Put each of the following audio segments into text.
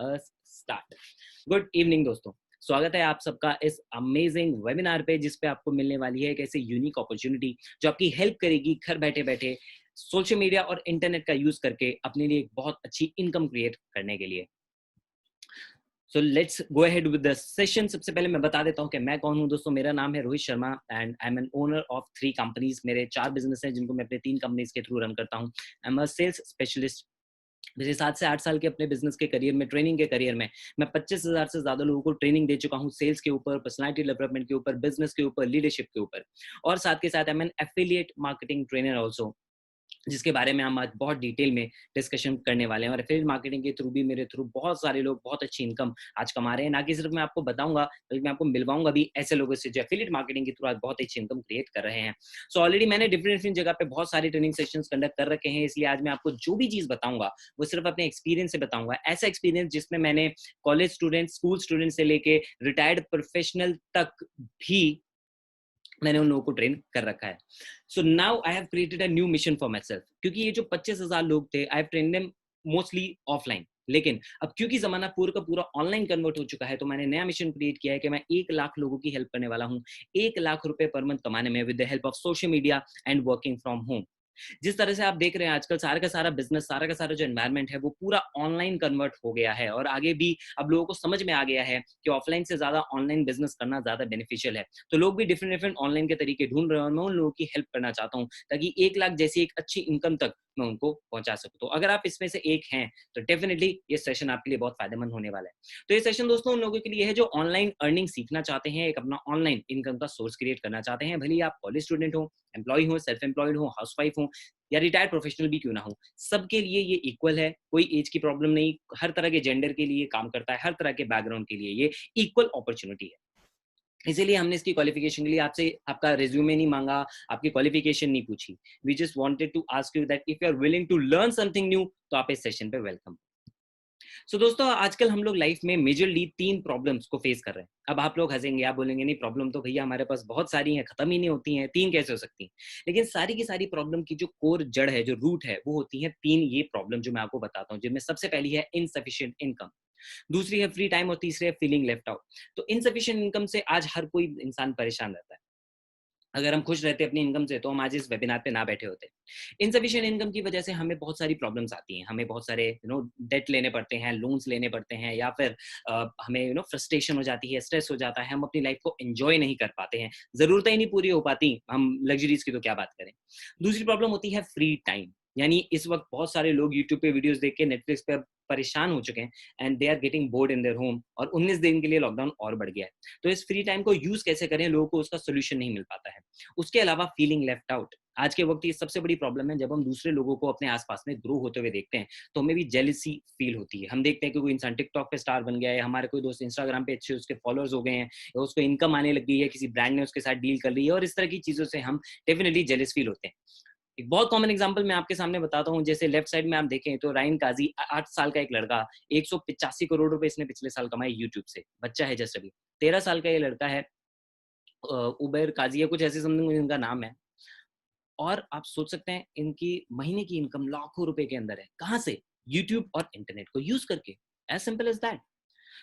Start. Good evening दोस्तों, स्वागत है आप सबका इस अमेजिंग वेबिनार पे, जिस पे आपको मिलने वाली है एक ऐसी यूनिक अपॉर्चुनिटी जो आपकी हेल्प करेगी घर बैठे बैठे सोशल मीडिया और इंटरनेट का यूज करके अपने लिए एक बहुत अच्छी इनकम क्रिएट करने के लिए। So let's go ahead with the session. सबसे पहले मैं बता देता हूँ कि मैं कौन हूँ दोस्तों। मेरा नाम है Rohit Sharma and I am an owner of 3 companies. मेरे 4 बिजनेस हैं जिनको मैं अपने 3 कंपनीज के थ्रू रन करता हूँ। I am a sales specialist. पिछले 7 से 8 साल के अपने बिजनेस के करियर में, ट्रेनिंग के करियर में, मैं 25,000 से ज्यादा लोगों को ट्रेनिंग दे चुका हूँ, सेल्स के ऊपर, पर्सनालिटी डेवलपमेंट के ऊपर, बिजनेस के ऊपर, लीडरशिप के ऊपर। और साथ के साथ I am N affiliate marketing trainer also, जिसके बारे में हम आज बहुत डिटेल में डिस्कशन करने वाले हैं। और एफिलिएट मार्केटिंग के थ्रू भी, मेरे थ्रू बहुत सारे लोग बहुत अच्छी इनकम आज कमा रहे हैं। ना कि सिर्फ मैं आपको बताऊंगा, बल्कि मैं आपको मिलवाऊंगा भी ऐसे लोगों से जो एफिलिएट मार्केटिंग के थ्रू आज बहुत अच्छी इनकम क्रिएट कर रहे हैं। सो ऑलरेडी मैंने डिफरेंट डिफरेंट जगह पे बहुत सारे ट्रेनिंग सेशंस कंडक्ट कर रखे हैं, इसलिए आज मैं आपको जो भी चीज बताऊंगा वो सिर्फ अपने एक्सपीरियंस से बताऊंगा। ऐसा एक्सपीरियंस जिसमें मैंने कॉलेज स्टूडेंट, स्कूल स्टूडेंट से लेके रिटायर्ड प्रोफेशनल तक भी मैंने उन लोगों को ट्रेन कर रखा है। So now I have created a new mission for my self, क्योंकि ये जो 25,000 लोग थे, I have train them mostly offline. लेकिन अब क्योंकि जमाना पूरा का पूरा ऑनलाइन कन्वर्ट हो चुका है, तो मैंने नया मिशन क्रिएट किया है कि मैं 1 लाख लोगों की हेल्प करने वाला हूँ 1 लाख रुपए पर मंथ कमाने में, with the help of social media and working from home. जिस तरह से आप देख रहे हैं आजकल सारा का सारा बिजनेस, सारा का सारा जो एनवायरनमेंट है वो पूरा ऑनलाइन कन्वर्ट हो गया है। और आगे भी अब लोगों को समझ में आ गया है कि ऑफलाइन से ज्यादा ऑनलाइन बिजनेस करना ज्यादा बेनिफिशियल है। तो लोग भी डिफरेंट डिफरेंट ऑनलाइन के तरीके ढूंढ रहे हैं और मैं उन लोगों की हेल्प करना चाहता हूँ, ताकि 1 लाख जैसी एक अच्छी इनकम तक मैं उनको पहुंचा सकूं। तो अगर आप इसमें से एक हैं तो डेफिनेटली ये सेशन आपके लिए बहुत फायदेमंद होने वाला है। तो ये सेशन दोस्तों उन लोगों के लिए है जो ऑनलाइन अर्निंग सीखना चाहते हैं, एक अपना ऑनलाइन इनकम का सोर्स क्रिएट करना चाहते हैं। भले ही आप कॉलेज स्टूडेंट हो, एम्प्लॉय हो, सेल्फ एम्प्लॉयड हो, हाउसवाइफ हो या रिटायर्ड प्रोफेशनल भी क्यों ना हो, सबके लिए ये इक्वल है। कोई एज की प्रॉब्लम नहीं, हर तरह के जेंडर के लिए काम करता है, हर तरह के बैकग्राउंड के लिए ये इक्वल अपॉर्चुनिटी है। इसीलिए हमने इसकी क्वालिफिकेशन के लिए आपसे आपका रिज्यूमे नहीं मांगा, आपकी क्वालिफिकेशन नहीं पूछी। We just wanted to ask you that if you are willing to learn something new, तो आप इस सेशन पे वेलकम। सो दोस्तों, आजकल हम लोग लाइफ में मेजरली 3 प्रॉब्लम्स को फेस कर रहे हैं। अब आप लोग हंसेंगे, आप बोलेंगे नहीं प्रॉब्लम तो भैया हमारे पास बहुत सारी हैं, खत्म ही नहीं होती हैं, 3 कैसे हो सकती हैं। लेकिन सारी की सारी प्रॉब्लम की जो कोर जड़ है, जो रूट है, वो होती है 3 ये प्रॉब्लम जो मैं आपको बताता हूँ, जिनमें सबसे पहली है इनसफिशिएंट इनकम, दूसरी है फ्री टाइम और तीसरी है फीलिंग लेफ्ट आउट। तो इनसफिशिएंट इनकम से आज हर कोई इंसान परेशान रहता है। अगर हम खुश रहते अपनी इनकम से तो हम आज इस वेबिनार पे ना बैठे होते। इनसफिशिएंट इनकम की वजह से हमें बहुत सारी प्रॉब्लम्स आती हैं, हमें बहुत सारे डेट लेने पड़ते हैं, लोन्स लेने पड़ते हैं, या फिर हमें फ्रस्ट्रेशन हो जाती है, स्ट्रेस हो जाता है, हम अपनी लाइफ को एंजॉय नहीं कर पाते हैं, जरूरतें ही नहीं पूरी हो पाती, हम लग्जरीज की तो क्या बात करें। दूसरी प्रॉब्लम होती है फ्री टाइम। यानी इस वक्त बहुत सारे लोग यूट्यूब पे वीडियोस देख के, नेटफ्लिक्स पे परेशान हो चुके हैं and they are getting bored in their home, और 19 दिन के लिए लॉकडाउन और बढ़ गया है। तो इस फ्री टाइम को यूज कैसे करें, लोगों को उसका सोल्यूशन नहीं मिल पाता है। उसके अलावा फीलिंग लेफ्ट आउट, आज के वक्त ये सबसे बड़ी प्रॉब्लम है। जब हम दूसरे लोगों को अपने आसपास में ग्रो होते हुए देखते हैं तो हमें भी जेलसी फील होती है। हम देखते हैं कि कोई इंसान टिकटॉक पे स्टार बन गया है, हमारे कोई दोस्त इंस्टाग्राम पे अच्छे उसके फॉलोअर्स हो गए हैं, या उसको इनकम आने लग गई है, किसी ब्रांड ने उसके साथ डील कर ली है, और इस तरह की चीजों से हम डेफिनेटली जेलस फील होते हैं। एक बहुत कॉमन एग्जांपल मैं आपके सामने बताता हूँ। जैसे लेफ्ट साइड में आप देखें तो रायन काजी, 8 साल का एक लड़का, 185 करोड़ रुपए इसने पिछले साल कमाए यूट्यूब से, बच्चा है जस्ट अभी। 13 साल का ये लड़का है, उबेर काजी है कुछ ऐसे समथिंग इनका नाम है। और आप सोच सकते हैं इनकी महीने की इनकम लाखों रुपए के अंदर है। कहां से? यूट्यूब और इंटरनेट को यूज करके। As simple as that.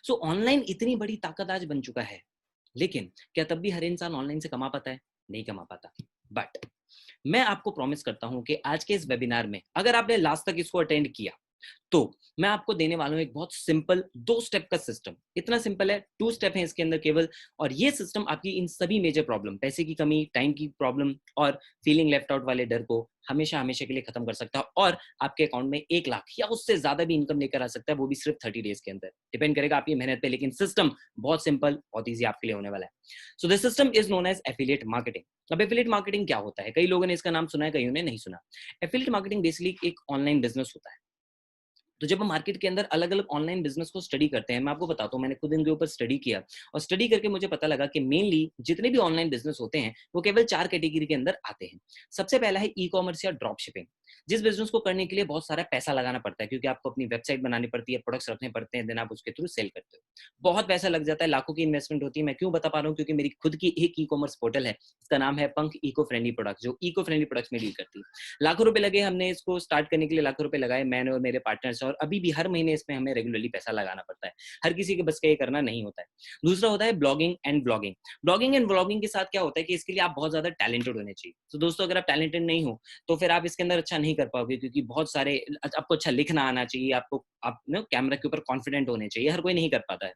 So online इतनी बड़ी ताकत आज बन चुका है, लेकिन क्या तब भी हर इंसान ऑनलाइन से कमा पाता है? नहीं कमा पाता। बट मैं आपको प्रॉमिस करता हूं कि आज के इस वेबिनार में अगर आपने लास्ट तक इसको अटेंड किया तो मैं आपको देने वाला हूं एक बहुत सिंपल 2 स्टेप का सिस्टम। इतना सिंपल है, 2 स्टेप है इसके अंदर केवल, और ये सिस्टम आपकी इन सभी मेजर प्रॉब्लम, पैसे की कमी, टाइम की प्रॉब्लम और फीलिंग लेफ्ट आउट वाले डर को हमेशा हमेशा के लिए खत्म कर सकता है, और आपके अकाउंट में 1 लाख या उससे ज्यादा भी इनकम लेकर आ सकता है, वो भी सिर्फ 30 डेज के अंदर। डिपेंड करेगा आपकी मेहनत पे, लेकिन सिस्टम बहुत सिंपल, बहुत ईजी आपके लिए होने वाला है। So this system is known as affiliate marketing. अब एफिलिएट मार्केटिंग क्या होता है? कई लोगों ने इसका नाम सुना है, कईयों ने नहीं सुना। एफिलिएट मार्केटिंग बेसिकली एक ऑनलाइन बिजनेस होता है। तो जब हम मार्केट के अंदर अलग अलग ऑनलाइन बिजनेस को स्टडी करते हैं, मैं आपको बताता हूँ, मैंने खुद इनके ऊपर स्टडी किया, और स्टडी करके मुझे पता लगा कि मेनली जितने भी ऑनलाइन बिजनेस होते हैं वो केवल 4 कैटेगरी के अंदर आते हैं। सबसे पहला है ई कॉमर्स या ड्रॉप शिपिंग। जिस बिजनेस को करने के लिए बहुत सारा पैसा लगाना पड़ता है, क्योंकि आपको अपनी वेबसाइट बनानी पड़ती है, प्रोडक्ट्स रखने पड़ते हैं, देन आप उसके थ्रू सेल करते हो। बहुत पैसा लग जाता है, लाखों की इन्वेस्टमेंट होती है। मैं क्यों बता पा रहा हूँ? क्योंकि मेरी खुद की एक ई कॉमर्स पोर्टल है, इसका नाम है पंख इको फ्रेंडली प्रोडक्ट्स, जो इको फ्रेंडली प्रोडक्ट्स में डील करती है। लाखों रुपए लगे हमने इसको स्टार्ट करने के लिए, लाखों रुपए लगाए मैंने और मेरे पार्टनर्स, और अभी भी हर महीने इसमें हमें रेगुलरली पैसा लगाना पड़ता है। हर किसी के बस का ये करना नहीं होता है। दूसरा होता है blogging and blogging. Blogging and blogging के साथ क्या होता है कि इसके लिए आप बहुत ज्यादा टैलेंटेड होने चाहिए। तो दोस्तों, अगर आप टैलेंटेड नहीं हो तो फिर आप इसके अंदर अच्छा नहीं कर पाओगे, क्योंकि बहुत सारे आपको अच्छा लिखना आना चाहिए, आपको आप कैमरा के ऊपर कॉन्फिडेंट होने चाहिए, हर कोई नहीं कर पाता है।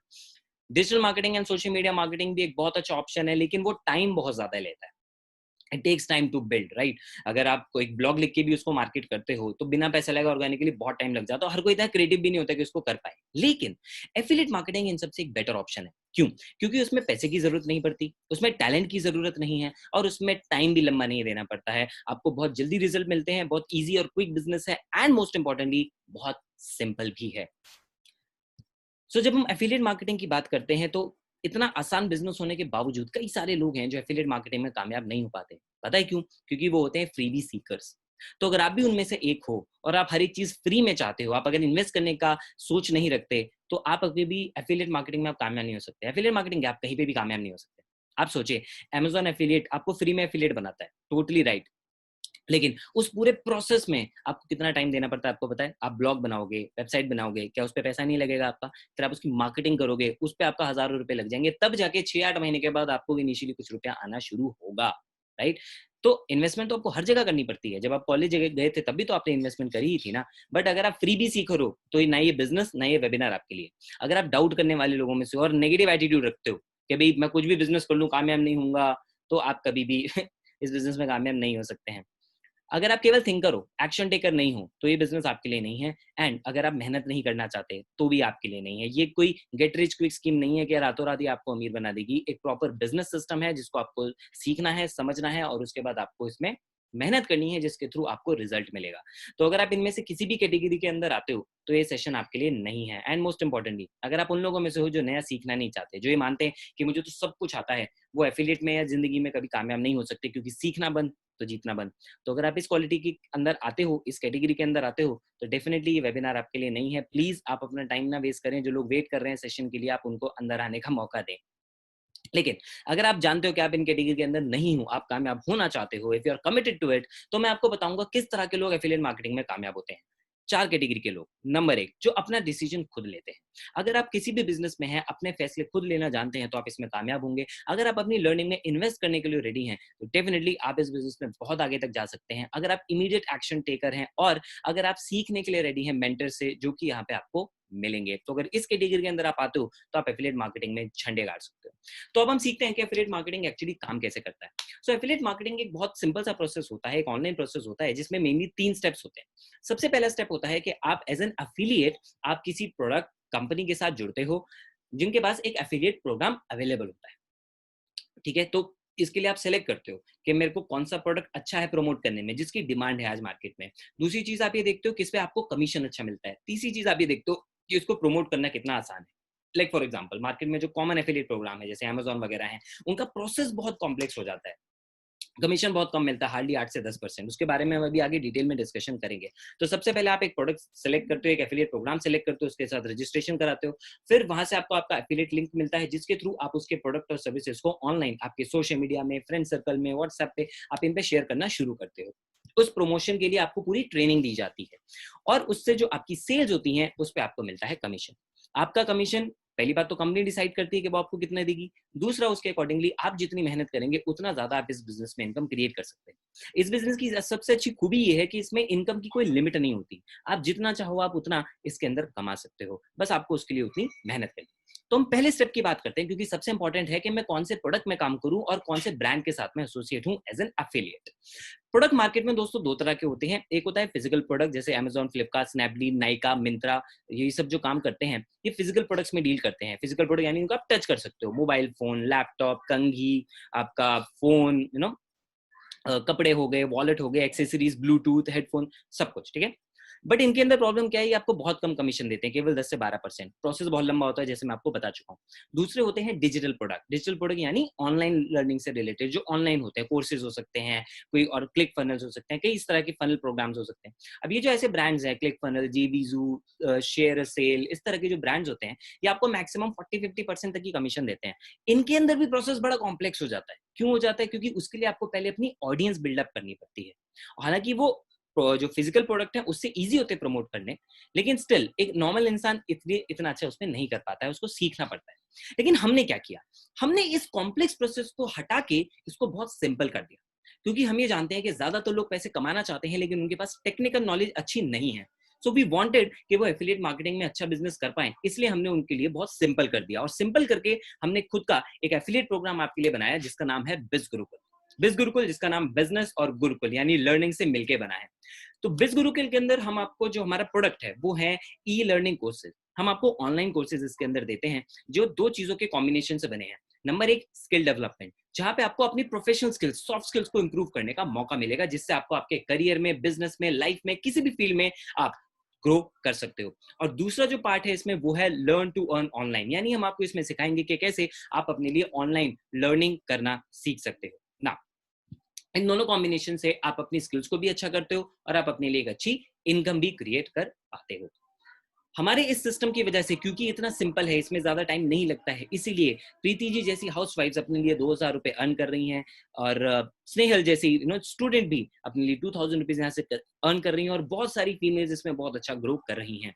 Digital marketing and social media marketing भी एक बहुत अच्छा ऑप्शन है, लेकिन वो टाइम बहुत ज्यादा लेता है। It takes time to build, right? अगर आप कोई ब्लॉग लिख के भी उसको मार्केट करते हो तो बिना पैसा लगा ऑर्गेनिकली बहुत टाइम लग जाता है, हर कोई इतना क्रिएटिव भी नहीं होता कि उसको कर पाए। लेकिन एफिलिएट मार्केटिंग इन सबसे एक बेटर ऑप्शन है। क्यों? क्योंकि उसमें पैसे की जरूरत नहीं पड़ती, उसमें टैलेंट की जरूरत नहीं है, और उसमें टाइम भी लंबा नहीं देना पड़ता है। आपको बहुत जल्दी रिजल्ट मिलते हैं, बहुत ईजी और क्विक बिजनेस है, एंड मोस्ट इंपॉर्टेंटली बहुत सिंपल भी है। जब हम एफिलिएट मार्केटिंग की बात करते हैं तो इतना आसान बिजनेस होने के बावजूद कई सारे लोग हैं जो एफिलिएट मार्केटिंग में कामयाब नहीं हो पाते। पता है क्यों? क्योंकि वो होते हैं फ्रीबी सीकर्स। तो अगर आप भी उनमें से एक हो और आप हर एक चीज फ्री में चाहते हो, आप अगर इन्वेस्ट करने का सोच नहीं रखते, तो आप अभी भी एफिलिएट मार्केटिंग में आप कामयाब नहीं हो सकते। एफिलिएट मार्केटिंग आप कहीं पे भी कामयाब नहीं हो सकते। आप सोचिए, Amazon एफिलिएट आपको फ्री में एफिलिएट बनाता है, टोटली राइट। लेकिन उस पूरे प्रोसेस में आपको कितना टाइम देना पड़ता है आपको पता है? आप ब्लॉग बनाओगे, वेबसाइट बनाओगे, क्या उस पे पैसा नहीं लगेगा आपका? फिर आप उसकी मार्केटिंग करोगे, उस पे आपका हज़ारों रुपए लग जाएँगे, तब जाके 6-8 महीने के बाद आपको इनिशियली कुछ रुपया आना शुरू होगा, राइट? तो इन्वेस्टमेंट तो आपको हर जगह करनी पड़ती है। जब आप कॉलेज जगह गए थे तब भी तो आपने इन्वेस्टमेंट करी ही थी ना। बट अगर आप फ्री भी सीख रहे हो, तो ना ये बिज़नेस, ना ये वेबिनार आपके लिए। अगर आप डाउट करने वाले लोगों में से हो और नेगेटिव एटीट्यूड रखते हो कि भई मैं कुछ भी बिज़नेस कर लूँ, कामयाब नहीं होऊँगा, तो आप कभी भी इस बिज़नेस में कामयाब नहीं हो सकते हैं। अगर आप केवल थिंकर हो, एक्शन टेकर नहीं हो, तो ये बिज़नेस आपके लिए नहीं है। एंड अगर आप मेहनत नहीं करना चाहते, तो भी आपके लिए नहीं है। ये कोई गेट रिच क्विक स्कीम नहीं है कि रातों-रात ये आपको अमीर बना देगी। एक प्रॉपर बिज़नेस सिस्टम है जिसको आपको सीखना है, समझना है, और उसके बाद आपको इसमें मेहनत करनी है, जिसके थ्रू आपको रिज़ल्ट मिलेगा। तो अगर आप इनमें से किसी भी कैटेगरी के अंदर आते हो, तो ये सेशन आपके लिए नहीं है। एंड मोस्ट इम्पोर्टेंटली, अगर आप उन लोगों में से हो जो नया सीखना नहीं चाहते, जो ये मानते हैं कि मुझे तो सब कुछ आता है, वो एफिलिएट में या ज़िंदगी में कभी कामयाब नहीं हो सकते, क्योंकि सीखना बंद तो जीतना बंद। तो अगर आप इस क्वालिटी के अंदर आते हो, इस कैटेगरी के अंदर आते हो, तो डेफिनेटली ये वेबिनार आपके लिए नहीं है। प्लीज आप अपना टाइम ना वेस्ट करें। जो लोग वेट कर रहे हैं सेशन के लिए, आप उनको अंदर आने का मौका दें। लेकिन अगर आप जानते हो कि आप इन कैटेगरी के अंदर नहीं हो, आप कामयाब होना चाहते हो, if you are committed to it, तो मैं आपको बताऊंगा किस तरह के लोग एफिलिएट मार्केटिंग में कामयाब होते हैं। 4 कैटेगरी के लोग। नंबर 1, जो अपना डिसीजन खुद लेते हैं। अगर आप किसी भी बिजनेस में हैं, अपने फैसले खुद लेना जानते हैं, तो आप इसमें कामयाब होंगे। अगर आप अपनी लर्निंग में इन्वेस्ट करने के लिए रेडी हैं, तो डेफिनेटली आप इस बिजनेस में बहुत आगे तक जा सकते हैं। अगर आप इमीडिएट एक्शन टेकर हैं, और अगर आप सीखने के लिए रेडी हैं मेंटर से, जो कि यहाँ पे आपको मिलेंगे, तो अगर इस कैटेगरी के अंदर आप आते हो, तो आप एफिलिएट मार्केटिंग में झंडे गाड़ सकते हो। तो अब हम सीखते हैं कि एफिलिएट मार्केटिंग एक्चुअली काम कैसे करता है। एफिलिएट मार्केटिंग एक बहुत सिंपल सा प्रोसेस होता है, एक ऑनलाइन प्रोसेस होता है, जिसमें मेनली 3 स्टेप्स होते हैं। सबसे पहला स्टेप होता है कि आप एज एन एफिलिएट, आप किसी प्रोडक्ट कंपनी के साथ जुड़ते हो, जिनके पास एक एफिलिएट प्रोग्राम अवेलेबल होता है। ठीक है? तो इसके लिए आप सेलेक्ट करते हो कि मेरे को कौन सा प्रोडक्ट अच्छा है प्रमोट करने में, जिसकी डिमांड है आज मार्केट में। दूसरी चीज आप ये देखते हो किस पे आपको कमीशन अच्छा मिलता है। तीसरी चीज आप ये देखते हो कि इसको प्रमोट करना कितना आसान है। लाइक फॉर एग्जाम्पल, मार्केट में जो कॉमन एफिलिएट प्रोग्राम है, जैसे Amazon वगैरह है, उनका प्रोसेस बहुत कॉम्प्लेक्स हो जाता है। कमीशन बहुत कम मिलता है, हार्डली 8 से 10%। उसके बारे में हम अभी आगे डिटेल में डिस्कशन करेंगे। तो सबसे पहले आप एक प्रोडक्ट सेलेक्ट करते हो, एक एफिलिएट प्रोग्राम सेलेक्ट करते हो, उसके साथ रजिस्ट्रेशन कराते हो। फिर वहां से आपको आपका एफिलिएट लिंक मिलता है, जिसके थ्रू आप उसके प्रोडक्ट और सर्विसेज को ऑनलाइन आपके सोशल मीडिया में, फ्रेंड सर्कल में, व्हाट्सएप पे आप इन पे शेयर करना शुरू करते हो। उस प्रमोशन के लिए आपको पूरी ट्रेनिंग दी जाती है, और उससे जो आपकी सेल्स होती हैं, उस पर आपको मिलता है कमीशन। आपका कमीशन, पहली बात तो कंपनी डिसाइड करती है कि वो आपको कितना देगी। दूसरा, उसके अकॉर्डिंगली आप जितनी मेहनत करेंगे, उतना ज्यादा आप इस बिजनेस में इनकम क्रिएट कर सकते हैं। इस बिजनेस की सबसे अच्छी खूबी ये है कि इसमें इनकम की कोई लिमिट नहीं होती। आप जितना चाहो आप उतना इसके अंदर कमा सकते हो, बस आपको उसके लिए उतनी मेहनत करनी। तो हम पहले स्टेप की बात करते हैं, क्योंकि सबसे इंपॉर्टेंट है कि मैं कौन से प्रोडक्ट में काम करूं और कौन से ब्रांड के साथ में एसोसिएट हूं as an affiliate. Product market में दोस्तों 2 तरह के होते हैं। एक होता है फिजिकल प्रोडक्ट, जैसे Amazon, फ्लिपकार्ट, स्नैपडील, नाइका, मिंत्रा, ये सब जो काम करते हैं, ये फिजिकल प्रोडक्ट्स में डील करते हैं। फिजिकल प्रोडक्ट यानी इनको आप टच कर सकते हो, मोबाइल फोन, लैपटॉप, कंघी, आपका फोन, कपड़े हो गए, वॉलेट हो गए, एक्सेसरीज, ब्लूटूथ, हेडफोन, सब कुछ। ठीक है? बट इनके अंदर प्रॉब्लम क्या है, ये आपको बहुत कम कमीशन देते हैं, केवल 10 से 12%। प्रोसेस बहुत लंबा होता है, जैसे मैं आपको बता चुका हूँ। दूसरे होते हैं डिजिटल प्रोडक्ट। डिजिटल प्रोडक्ट यानी ऑनलाइन लर्निंग से रिलेटेड, जो ऑनलाइन होते हैं, कोर्सेज हो सकते हैं, कोई और क्लिक फनल्स हो सकते हैं, कई इस तरह के फनल प्रोग्राम्स हो सकते हैं। अब ये जो ऐसे ब्रांड्स हैं, क्लिक फनल, जीबीजू, शेयर सेल, इस तरह के जो ब्रांड्स होते हैं, ये आपको मैक्सिमम 40-50% तक की कमीशन देते हैं। इनके अंदर भी प्रोसेस बड़ा कॉम्प्लेक्स हो जाता है। क्यों हो जाता है? क्योंकि उसके लिए आपको पहले अपनी ऑडियंस बिल्डअप करनी पड़ती है। हालांकि वो जो फिजिकल प्रोडक्ट है उससे इजी होते हैं प्रमोट करने, लेकिन स्टिल एक नॉर्मल इंसान इतना अच्छा उसमें नहीं कर पाता है, उसको सीखना पड़ता है। लेकिन हमने क्या किया, हमने इस कॉम्प्लेक्स प्रोसेस को हटा के इसको बहुत सिंपल कर दिया। क्योंकि हम ये जानते हैं कि ज्यादातर लोग पैसे कमाना चाहते हैं, लेकिन उनके पास टेक्निकल नॉलेज अच्छी नहीं है। सो वी वांटेड कि वो एफिलिएट मार्केटिंग में अच्छा बिजनेस कर पाए, इसलिए हमने उनके लिए बहुत सिंपल कर दिया। और सिंपल करके हमने खुद का एक एफिलिएट प्रोग्राम आपके लिए बनाया, जिसका नाम है बिज गुरुकुल। बिज गुरुकुल, जिसका नाम बिजनेस और गुरुकुल यानी लर्निंग से मिलके बना है। तो बिज गुरुकुल के अंदर हम आपको जो हमारा प्रोडक्ट है वो है ई लर्निंग कोर्सेज। हम आपको ऑनलाइन कोर्सेज इसके अंदर देते हैं, जो दो चीजों के कॉम्बिनेशन से बने हैं। नंबर एक, स्किल डेवलपमेंट, जहां पे आपको अपनी प्रोफेशनल स्किल्स, सॉफ्ट स्किल्स को इंप्रूव करने का मौका मिलेगा, जिससे आपको आपके करियर में, बिजनेस में, लाइफ में, किसी भी फील्ड में आप ग्रो कर सकते हो। और दूसरा जो पार्ट है इसमें वो है लर्न टू अर्न ऑनलाइन, यानी हम आपको इसमें सिखाएंगे कि कैसे आप अपने लिए ऑनलाइन लर्निंग करना सीख सकते हो ना। इन दोनों कॉम्बिनेशन से आप अपनी स्किल्स को भी अच्छा करते हो और आप अपने लिए एक अच्छी इनकम भी क्रिएट कर पाते हो। हमारे इस सिस्टम की वजह से, क्योंकि इतना सिंपल है, इसमें ज्यादा टाइम नहीं लगता है, इसीलिए प्रीति जी जैसी हाउसवाइफ्स अपने लिए 2000 रुपए अर्न कर रही हैं, और स्नेहल जैसी स्टूडेंट भी अपने लिए 2000 रुपीज यहाँ से अर्न कर रही हैं, और बहुत सारी फीमेल्स इसमें बहुत अच्छा ग्रो कर रही हैं।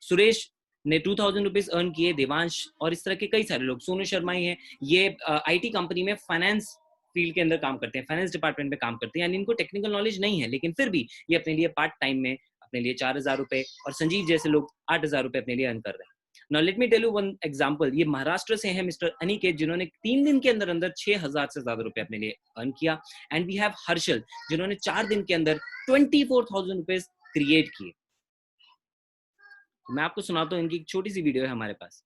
सुरेश ने 2000 रुपीज अर्न किए, देवांश और इस तरह के कई सारे लोग, सोनू शर्मा ही हैं, ये आईटी कंपनी में फाइनेंस फील्ड के अंदर काम करते हैं, फाइनेंस डिपार्टमेंट में काम करते हैं, यानी इनको टेक्निकल नॉलेज नहीं है, लेकिन फिर भी ये अपने लिए पार्ट टाइम में अपने लिए 4000 रुपए, और संजीव जैसे लोग 8000 रुपए अपने लिए अर्न कर रहे हैं। Now let me tell you one example. ये महाराष्ट्र से हैं मिस्टर अनिकेत, जिन्होंने 3 दिन के अंदर अंदर 6000 से ज्यादा रुपए अपने लिए अर्न किया। एंड वी हैव हर्षल, जिन्होंने 4 दिन के अंदर 24,000 रुपए क्रिएट किए। मैं आपको सुनाता हूँ, इनकी एक छोटी सी वीडियो है हमारे पास।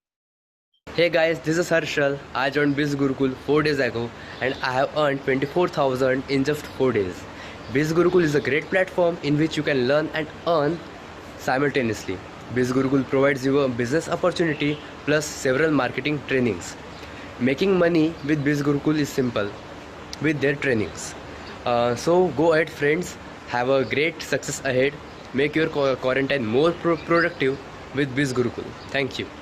Hey guys, this is Harshal. I joined Biz Gurukul 4 days ago and I have earned 24,000 in just 4 days. Biz Gurukul is a great platform in which you can learn and earn simultaneously. Biz Gurukul provides you a business opportunity plus several marketing trainings. Making money with Biz Gurukul is simple with their trainings. So go ahead friends, have a great success ahead. Make your quarantine more productive with Biz Gurukul. Thank you.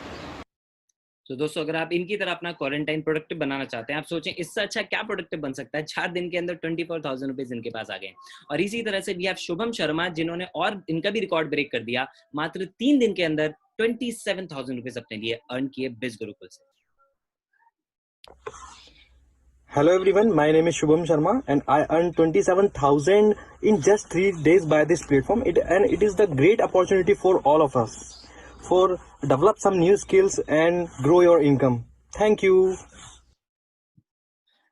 तो दोस्तों, अगर आप इनकी तरह अपना quarantine productive बनाना चाहते हैं, आप सोचें इससे अच्छा क्या प्रोडक्टिव बन सकता है। 4 दिन के अंदर 24,000 रुपीज इनके पास आ गए। और इसी तरह से भी आप शुभम शर्मा, जिन्होंने और इनका भी रिकॉर्ड ब्रेक कर दिया, मात्र 3 दिन के अंदर 27,000 रुपीज अपने लिए अर्न किए बिज गुरुकुल से। Hello everyone, my name is Shubham Sharma and I earned 27,000 in just 3 days by this platform. It is the great opportunity for all of us for develop some new skills and grow your income. Thank you.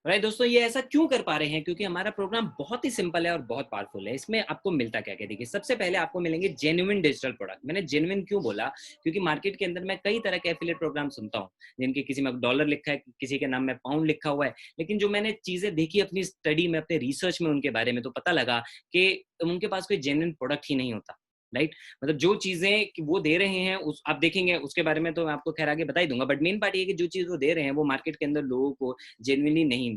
Right दोस्तों, ये ऐसा क्यों कर पा रहे हैं? क्योंकि हमारा प्रोग्राम बहुत ही सिंपल है और बहुत पावरफुल है। इसमें आपको मिलता क्या क्या, देखिए, सबसे पहले आपको मिलेंगे जेन्युइन डिजिटल प्रोडक्ट। मैंने जेन्युइन क्यों बोला? क्योंकि मार्केट के अंदर मैं कई तरह के एफिलिएट प्रोग्राम सुनता हूँ, जिनके किसी में डॉलर लिखा है, किसी के नाम में पाउंड लिखा हुआ है, लेकिन जो मैंने चीजें देखी अपनी स्टडी में, अपने रिसर्च में उनके बारे में, तो पता लगा कि उनके पास कोई जेन्युइन प्रोडक्ट ही नहीं होता। राइट, मतलब जो चीजें वो दे रहे हैं उस आप देखेंगे, उसके बारे में तो मैं आपको खैर आगे बता ही दूंगा, बट मेन पार्ट ये कि जो चीज वो दे रहे हैं वो मार्केट के अंदर लोगों को जेन्युइनली नहीं,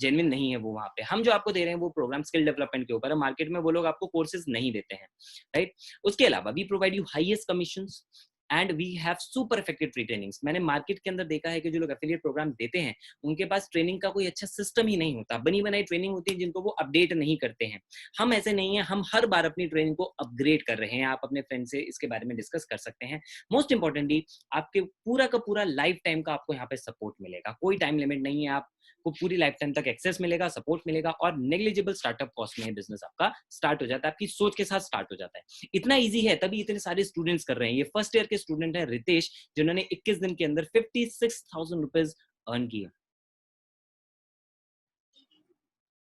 जेन्युइन नहीं है वो। वहां पे हम जो आपको दे रहे हैं वो प्रोग्राम स्किल डेवलपमेंट के ऊपर है, मार्केट में वो लोग आपको कोर्सेज नहीं देते हैं। राइट, उसके अलावा we provide you highest commissions and we have super effective free trainings. मैंने मार्केट के अंदर देखा है कि जो लोग एफिलिएट प्रोग्राम देते हैं उनके पास ट्रेनिंग का कोई अच्छा सिस्टम ही नहीं होता, बनी बनाई ट्रेनिंग होती है जिनको वो अपडेट नहीं करते हैं। हम ऐसे नहीं है, हम हर बार अपनी ट्रेनिंग को अपग्रेड कर रहे हैं। आप अपने फ्रेंड से इसके बारे में डिस्कस कर सकते हैं। मोस्ट इंपॉर्टेंटली, आपके पूरा का पूरा लाइफ टाइम का आपको यहाँ पे सपोर्ट मिलेगा, कोई टाइम लिमिट नहीं है, आपको पूरी लाइफ टाइम तक एक्सेस मिलेगा, सपोर्ट मिलेगा, और नेग्लिजिबल स्टार्टअप कॉस्ट में बिजनेस आपका स्टार्ट हो जाता है, आपकी सोच के साथ स्टार्ट हो जाता है। इतना ईजी है, तभी इतने सारे स्टूडेंट्स कर रहे हैं। ये फर्स्ट ईयर के स्टूडेंट है रितेश, जिन्होंने 21 दिन के अंदर 56,000 रुपीज अर्न किए।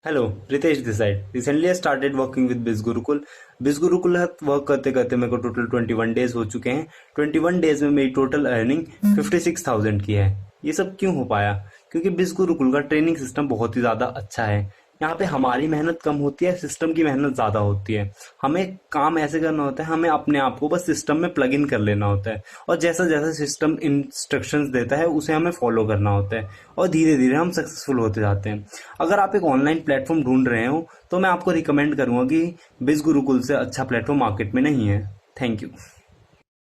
Hello, Ritesh this side. Recently I started working with Biz Gurukul. बिज गुरुकुल वर्क करते करते मेरे को टोटल 21 डेज हो चुके हैं। 21 डेज में मेरी टोटल अर्निंग 56,000 की है। ये सब क्यों हो पाया? क्योंकि बिज गुरुकुल का ट्रेनिंग सिस्टम बहुत ही ज़्यादा अच्छा है। यहाँ पे हमारी मेहनत कम होती है, सिस्टम की मेहनत ज़्यादा होती है। हमें काम ऐसे करना होता है, हमें अपने आप को बस सिस्टम में प्लग इन कर लेना होता है, और जैसा जैसा सिस्टम इंस्ट्रक्शंस देता है उसे हमें फॉलो करना होता है, और धीरे धीरे हम सक्सेसफुल होते जाते हैं। अगर आप एक ऑनलाइन प्लेटफॉर्म ढूंढ रहे हो तो मैं आपको रिकमेंड करूँगा कि बिज गुरुकुल से अच्छा प्लेटफॉर्म मार्केट में नहीं है। Thank you.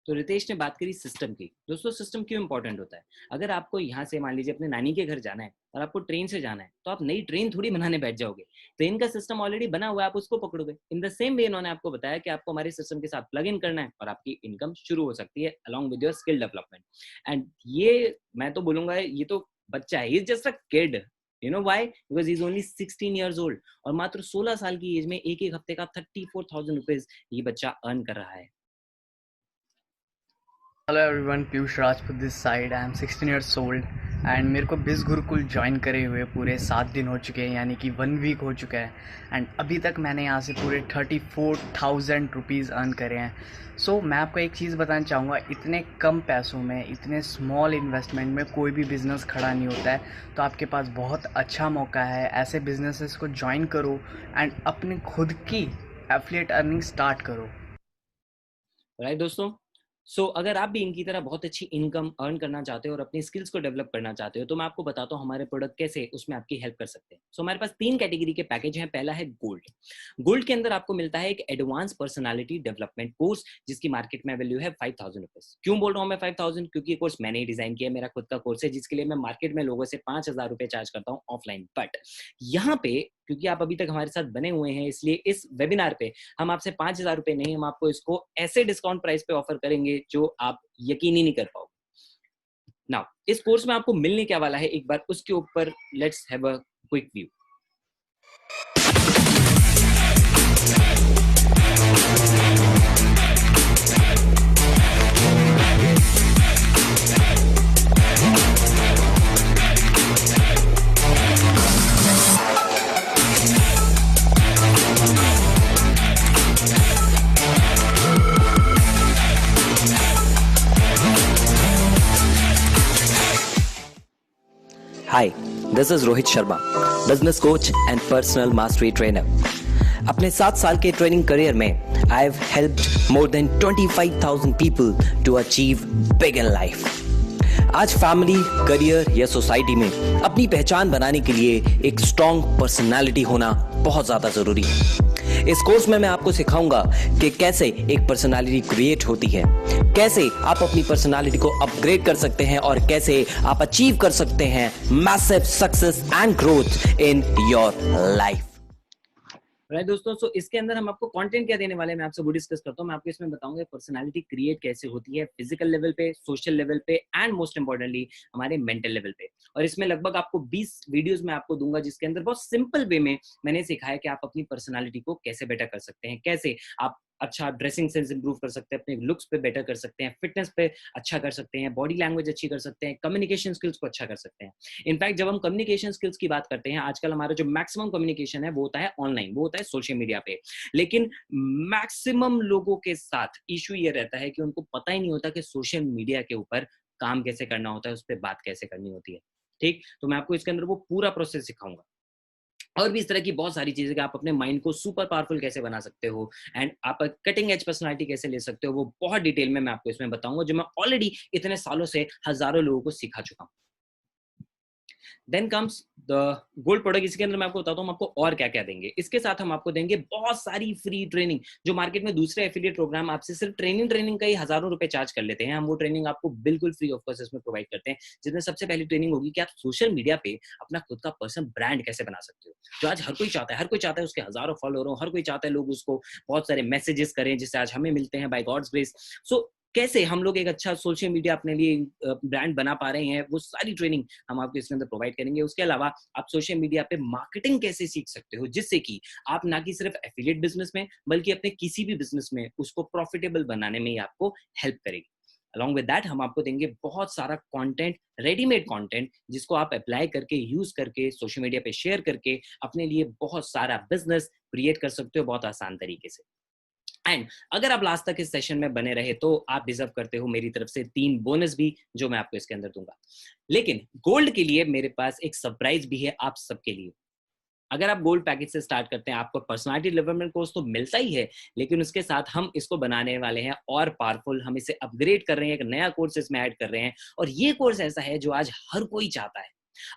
तो रितेश ने बात करी सिस्टम की। दोस्तों, सिस्टम क्यों इंपॉर्टेंट होता है? अगर आपको यहाँ से मान लीजिए अपने नानी के घर जाना है और आपको ट्रेन से जाना है, तो आप नई ट्रेन थोड़ी बनाने बैठ जाओगे। ट्रेन का सिस्टम ऑलरेडी बना हुआ है, आप उसको पकड़ोगे। इन द सेम वे इन्होंने आपको बताया कि आपको हमारे सिस्टम के साथ प्लग इन करना है और आपकी इनकम शुरू हो सकती है along with your skill development. And ये मैं तो बोलूंगा, ये तो बच्चा है, is just a kid. You know why? Because is only 16 years old, और मात्र 16 साल की एज में एक एक हफ्ते का 34,000 रुपीज ये बच्चा अर्न कर रहा है। Hello everyone, Piyush Rajput this side. I am 16 years old and मेरे को बिज गुरुकुल ज्वाइन करे हुए पूरे 7 दिन हो चुके हैं, यानी कि 1 वीक हो चुका है। एंड अभी तक मैंने यहाँ से पूरे 34,000 रुपीज़ अर्न करे हैं। सो मैं आपको एक चीज़ बताना चाहूँगा, इतने कम पैसों में, इतने स्मॉल इन्वेस्टमेंट में कोई भी बिज़नेस खड़ा नहीं होता है। तो आपके पास बहुत अच्छा मौका है, ऐसे बिजनेसेस को ज्वाइन करो एंड अपनी खुद की एफिलिएट अर्निंग स्टार्ट करो। राइट दोस्तों, अगर आप भी इनकी तरह बहुत अच्छी इनकम अर्न करना चाहते हो और अपनी स्किल्स को डेवलप करना चाहते हो, तो मैं आपको बताता हूँ हमारे प्रोडक्ट कैसे उसमें आपकी हेल्प कर सकते हैं। हमारे पास 3 कैटेगरी के पैकेज हैं। पहला है गोल्ड। गोल्ड के अंदर आपको मिलता है एक एडवांस पर्सनालिटी डेवलपमेंट कोर्स, जिसकी मार्केट में वैल्यू है 5,000 रुपीज। क्यों बोल रहा हूँ मैं 5,000? क्योंकि ये कोर्स मैंने ही डिजाइन किया है, मेरा खुद का कोर्स है, जिसके लिए मैं मार्केट में लोगों से 5,000 रुपए चार्ज करता हूँ ऑफलाइन। बट यहाँ पे क्योंकि आप अभी तक हमारे साथ बने हुए हैं, इसलिए इस वेबिनार पे हम आपसे 5,000 रुपए नहीं, हम आपको इसको ऐसे डिस्काउंट प्राइस पे ऑफर करेंगे जो आप यकीन ही नहीं कर पाओगे। नाउ इस कोर्स में आपको मिलने क्या वाला है, एक बार उसके ऊपर let's have a quick view. Hi, this is Rohit Sharma, business coach and personal mastery trainer. अपने 7 साल के ट्रेनिंग करियर में I have helped more than 25,000 people to achieve big in life. आज फैमिली, करियर या society में अपनी पहचान बनाने के लिए एक स्ट्रॉन्ग पर्सनालिटी होना बहुत ज़्यादा ज़रूरी है। इस कोर्स में मैं आपको सिखाऊंगा कि कैसे एक पर्सनालिटी क्रिएट होती है, कैसे आप अपनी पर्सनालिटी को अपग्रेड कर सकते हैं और कैसे आप अचीव कर सकते हैं massive success and growth in your life. Right दोस्तों, इसके अंदर हम आपको कंटेंट क्या देने वाले हैं, मैं आपसे वो डिस्कस करता हूँ। मैं आपको इसमें बताऊंगा पर्सनालिटी क्रिएट कैसे होती है, फिजिकल लेवल पे, सोशल लेवल पे एंड मोस्ट इंपॉर्टेंटली हमारे मेंटल लेवल पे। और इसमें लगभग आपको 20 वीडियोस में आपको दूंगा, जिसके अंदर बहुत सिंपल वे में मैंने सिखाया कि आप अपनी पर्सनालिटी को कैसे बेटर कर सकते हैं, कैसे आप अच्छा ड्रेसिंग सेंस इंप्रूव कर सकते हैं, अपने लुक्स पे बेटर कर सकते हैं, फिटनेस पे अच्छा कर सकते हैं, बॉडी लैंग्वेज अच्छी कर सकते हैं, कम्युनिकेशन स्किल्स को अच्छा कर सकते हैं। इनफैक्ट जब हम कम्युनिकेशन स्किल्स की बात करते हैं, आजकल हमारा जो मैक्सिमम कम्युनिकेशन है वो होता है ऑनलाइन, वो होता है सोशल मीडिया पे। लेकिन मैक्सिमम लोगों के साथ इशू ये रहता है कि उनको पता ही नहीं होता कि सोशल मीडिया के ऊपर काम कैसे करना होता है, उस पर बात कैसे करनी होती है। ठीक, तो मैं आपको इसके अंदर वो पूरा प्रोसेस सिखाऊंगा। और भी इस तरह की बहुत सारी चीजें कि आप अपने माइंड को सुपर पावरफुल कैसे बना सकते हो एंड आप कटिंग एज पर्सनालिटी कैसे ले सकते हो, वो बहुत डिटेल में मैं आपको इसमें बताऊंगा, जो मैं ऑलरेडी इतने सालों से हजारों लोगों को सिखा चुका हूं। Then comes the gold product. इसके अंदर मैं आपको बताता हूँ हम आपको और क्या क्या देंगे। इसके साथ हम आपको देंगे बहुत सारी फ्री ट्रेनिंग, जो मार्केट में दूसरे एफिलिएट प्रोग्राम आपसे सिर्फ ट्रेनिंग का ही हजारों रुपए चार्ज कर लेते हैं, हम वो ट्रेनिंग आपको बिल्कुल फ्री ऑफ कॉस्ट इसमें प्रोवाइड करते हैं। जिसमें सबसे पहली ट्रेनिंग होगी कि आप सोशल मीडिया पे अपना खुद का पर्सनल ब्रांड कैसे बना सकते हो, जो आज हर कोई चाहता है, उसके हजारों फॉलोअर हो, हर कोई चाहता है लोग उसको बहुत सारे मैसेजेस करें, जिससे आज हमें मिलते हैं बाय गॉड्स ग्रेस। सो कैसे हम लोग एक अच्छा सोशल मीडिया अपने लिए ब्रांड बना पा रहे हैं, वो सारी ट्रेनिंग हम आपको इसके अंदर प्रोवाइड करेंगे। उसके अलावा आप सोशल मीडिया पे मार्केटिंग कैसे सीख सकते हो, जिससे कि आप ना कि सिर्फ एफिलिएट बिजनेस में बल्कि अपने किसी भी बिजनेस में उसको प्रॉफिटेबल बनाने में ही आपको हेल्प करेगी। अलॉन्ग विद दैट हम आपको देंगे बहुत सारा कंटेंट, रेडीमेड कंटेंट, जिसको आप अप्लाई करके, यूज करके, सोशल मीडिया पे शेयर करके अपने लिए बहुत सारा बिजनेस क्रिएट कर सकते हो बहुत आसान तरीके से। एंड अगर आप लास्ट तक इस सेशन में बने रहे तो आप डिजर्व करते हो मेरी तरफ से 3 बोनस भी, जो मैं आपको इसके अंदर दूंगा। लेकिन गोल्ड के लिए मेरे पास एक सरप्राइज भी है आप सबके लिए। अगर आप गोल्ड पैकेज से स्टार्ट करते हैं, आपको पर्सनालिटी डेवलपमेंट कोर्स तो मिलता ही है, लेकिन उसके साथ हम इसको बनाने वाले हैं और पावरफुल, हम इसे अपग्रेड कर रहे हैं, एक नया कोर्स इसमें ऐड कर रहे हैं। और ये कोर्स ऐसा है जो आज हर कोई चाहता है।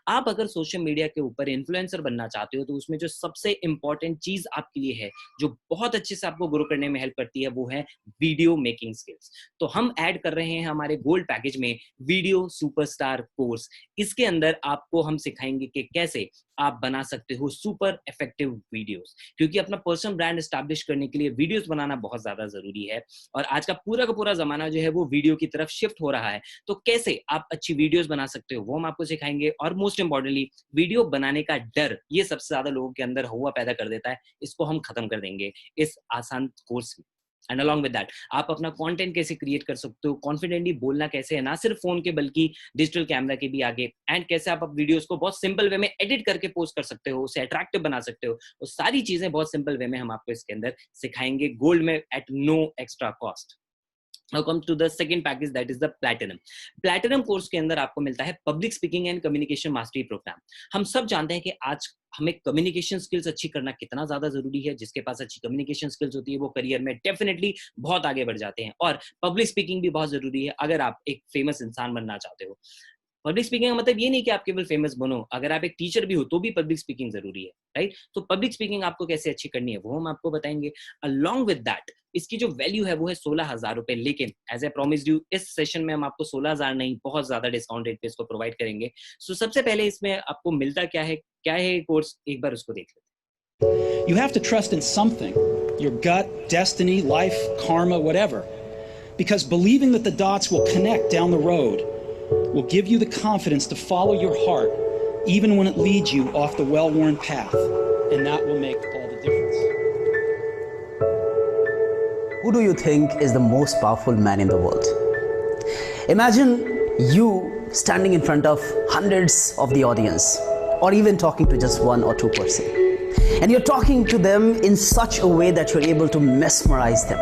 आप अगर सोशल मीडिया के ऊपर इन्फ्लुएंसर बनना चाहते हो, तो उसमें जो सबसे इंपॉर्टेंट चीज आपके लिए है, जो बहुत अच्छे से आपको ग्रो करने में हेल्प करती है, वो है वीडियो मेकिंग स्किल्स। तो हम ऐड कर रहे हैं हमारे गोल्ड पैकेज में वीडियो सुपरस्टार कोर्स। इसके अंदर आपको हम सिखाएंगे कि कैसे आप बना सकते हो सुपर इफेक्टिव वीडियोस, क्योंकि अपना पर्सनल ब्रांड एस्टैब्लिश करने के लिए वीडियोस बनाना बहुत ज्यादा जरूरी है। और आज का पूरा जमाना जो है वो वीडियो की तरफ शिफ्ट हो रहा है। तो कैसे आप अच्छी वीडियोस बना सकते हो, वो हम आपको सिखाएंगे। और मोस्ट इंपॉर्टेंटली, वीडियो बनाने का डर, ये सबसे ज्यादा लोगों के अंदर हुआ पैदा कर देता है, इसको हम खत्म कर देंगे इस आसान कोर्स में। एंड अलॉन्ग विद दैट, आप अपना कंटेंट कैसे क्रिएट कर सकते हो, कॉन्फिडेंटली बोलना कैसे है, ना सिर्फ फोन के बल्कि डिजिटल कैमरा के भी आगे, एंड कैसे आप वीडियोस को बहुत सिंपल वे में एडिट करके पोस्ट कर सकते हो, उसे अट्रैक्टिव बना सकते हो। वो सारी चीजें बहुत सिंपल वे में हम आपको इसके अंदर सिखाएंगे गोल्ड में at no extra cost. Now comes to the second package, that is the platinum. Platinum course के अंदर आपको मिलता है public speaking and communication mastery program. हम सब जानते हैं कि आज हमें कम्युनिकेशन स्किल्स अच्छी करना कितना ज्यादा जरूरी है। जिसके पास अच्छी कम्युनिकेशन स्किल्स होती है वो करियर में डेफिनेटली बहुत आगे बढ़ जाते हैं। और पब्लिक स्पीकिंग भी बहुत जरूरी है अगर आप एक फेमस इंसान बनना चाहते हो। पब्लिक स्पीकिंग का मतलब ये नहीं कि आप केवल फेमस बनो, अगर आप एक टीचर भी हो तो भी पब्लिक स्पीकिंग जरूरी है, राइट। तो पब्लिक स्पीकिंग आपको कैसे अच्छी करनी है वो हम आपको बताएंगे। अलॉन्ग विद दैट, इसकी जो वैल्यू है वो है 16,000 रुपए, लेकिन एज ए प्रॉमिस्ड यू, इस सेशन में हम आपको 16,000 नहीं, बहुत ज्यादा डिस्काउंट रेट पे इसको प्रोवाइड करेंगे। सो सबसे पहले इसमें आपको मिलता क्या है कोर्स, एक बार उसको देख लेते। You have to trust in something, your gut, destiny, life, karma, whatever. Because believing that the dots will connect down the road will give you the confidence to follow your heart, even when it leads you off the well-worn path. And that will make all the difference. Who do you think is the most powerful man in the world? Imagine you standing in front of hundreds of the audience, or even talking to just one or two person. And you're talking to them in such a way that you're able to mesmerize them.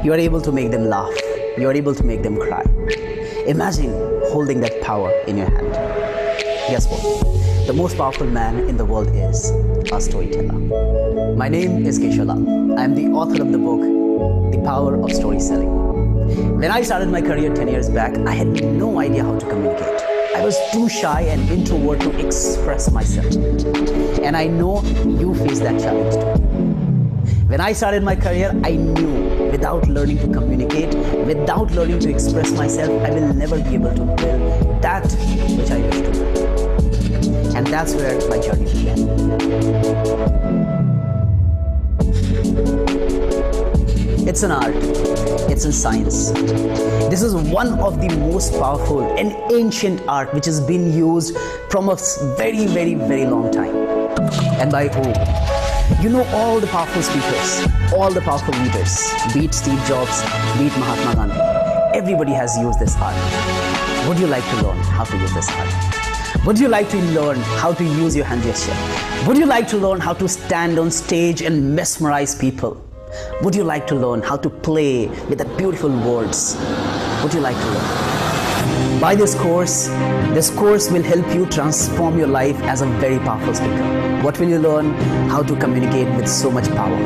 You're able to make them laugh. You're able to make them cry. Imagine holding that power in your hand. Guess what? The most powerful man in the world is a storyteller. My name is Keshav Lal. I am the author of the book, The Power of Story Selling. When I started my career 10 years back, I had no idea how to communicate. I was too shy and introvert to express myself. And I know you face that challenge too. When I started my career, I knew without learning to communicate, without learning to express myself, I will never be able to build that which I wish to build. And that's where my journey began. It's an art, it's a science. This is one of the most powerful and ancient art which has been used from a very long time. And by who? You know all the powerful speakers, all the powerful leaders, be it Steve Jobs, be it Mahatma Gandhi. Everybody has used this art. Would you like to learn how to use this art? Would you like to learn how to use your hand gesture? Would you like to learn how to stand on stage and mesmerize people? Would you like to learn how to play with the beautiful words? Would you like to learn? By this course will help you transform your life as a very powerful speaker. What will you learn? How to communicate with so much power.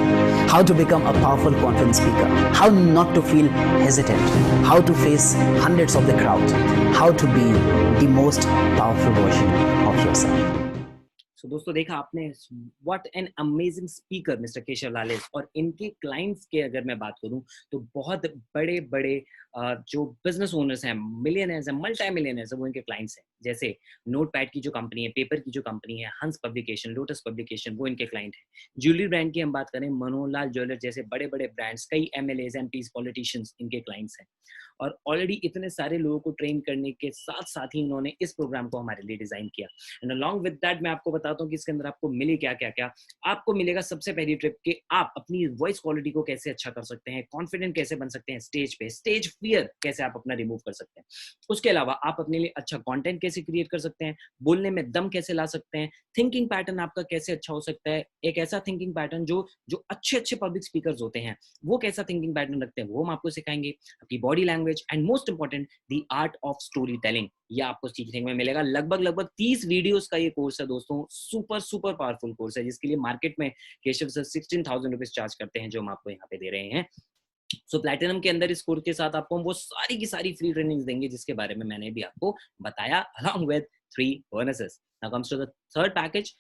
How to become a powerful, confident speaker. How not to feel hesitant. How to face hundreds of the crowd. How to be the most powerful version of yourself. So, दोस्तों देखा आपने, what an amazing speaker mister Keshav Lal है। और इनके clients के अगर मैं बात करूं तो बहुत बड़े बड़े जो बिजनेस ओनर्स हैं, मिलियनर्स हैं, मल्टी मिलियनर्स हैं, वो इनके क्लाइंट्स हैं। जैसे नोटपैड की जो कंपनी है, पेपर की जो कंपनी है, हंस पब्लिकेशन, लोटस पब्लिकेशन, वो इनके क्लाइंट हैं। ज्वेलरी ब्रांड की हम बात करें, मनोहरलाल ज्वेलर जैसे बड़े बड़े ब्रांड्स, कई एमएलएज, एमपीज, पॉलिटिशियंस इनके क्लाइंट्स हैं। और ऑलरेडी इतने सारे लोगों को ट्रेन करने के साथ साथ ही इन्होंने इस प्रोग्राम को हमारे लिए डिजाइन किया। एंड अलॉन्ग विद दैट मैं आपको बताता हूँ कि इसके अंदर आपको मिले क्या। आपको मिलेगा सबसे पहली ट्रिप कि आप अपनी वॉइस क्वालिटी को कैसे अच्छा कर सकते हैं, कॉन्फिडेंट कैसे बन सकते हैं स्टेज पे, स्टेज फियर कैसे आप अपना रिमूव कर सकते हैं। उसके अलावा आप अपने लिए अच्छा कंटेंट कैसे क्रिएट कर सकते हैं, बोलने में दम कैसे ला सकते हैं, थिंकिंग पैटर्न आपका कैसे अच्छा हो सकता है, एक ऐसा थिंकिंग पैटर्न जो अच्छे अच्छे पब्लिक स्पीकर्स होते हैं वो कैसा थिंकिंग पैटर्न रखते हैं वो हम आपको सिखाएंगे, आपकी body language and most important the art of story telling, ये आपको सीखने में मिलेगा। लगभग 30 वीडियोस का ये कोर्स है दोस्तों, सुपर पावरफुल कोर्स है जिसके लिए मार्केट में केशव सर 16,000 रुपीज चार्ज करते हैं, जो हम आपको यहाँ पे दे रहे हैं। सो प्लैटिनम के अंदर इस कोर्स के साथ आपको हम वो सारी की सारी फ्री ट्रेनिंग्स देंगे जिसके बारे में मैंने भी आपको बताया, along with 3 bonuses. Now comes to the third package,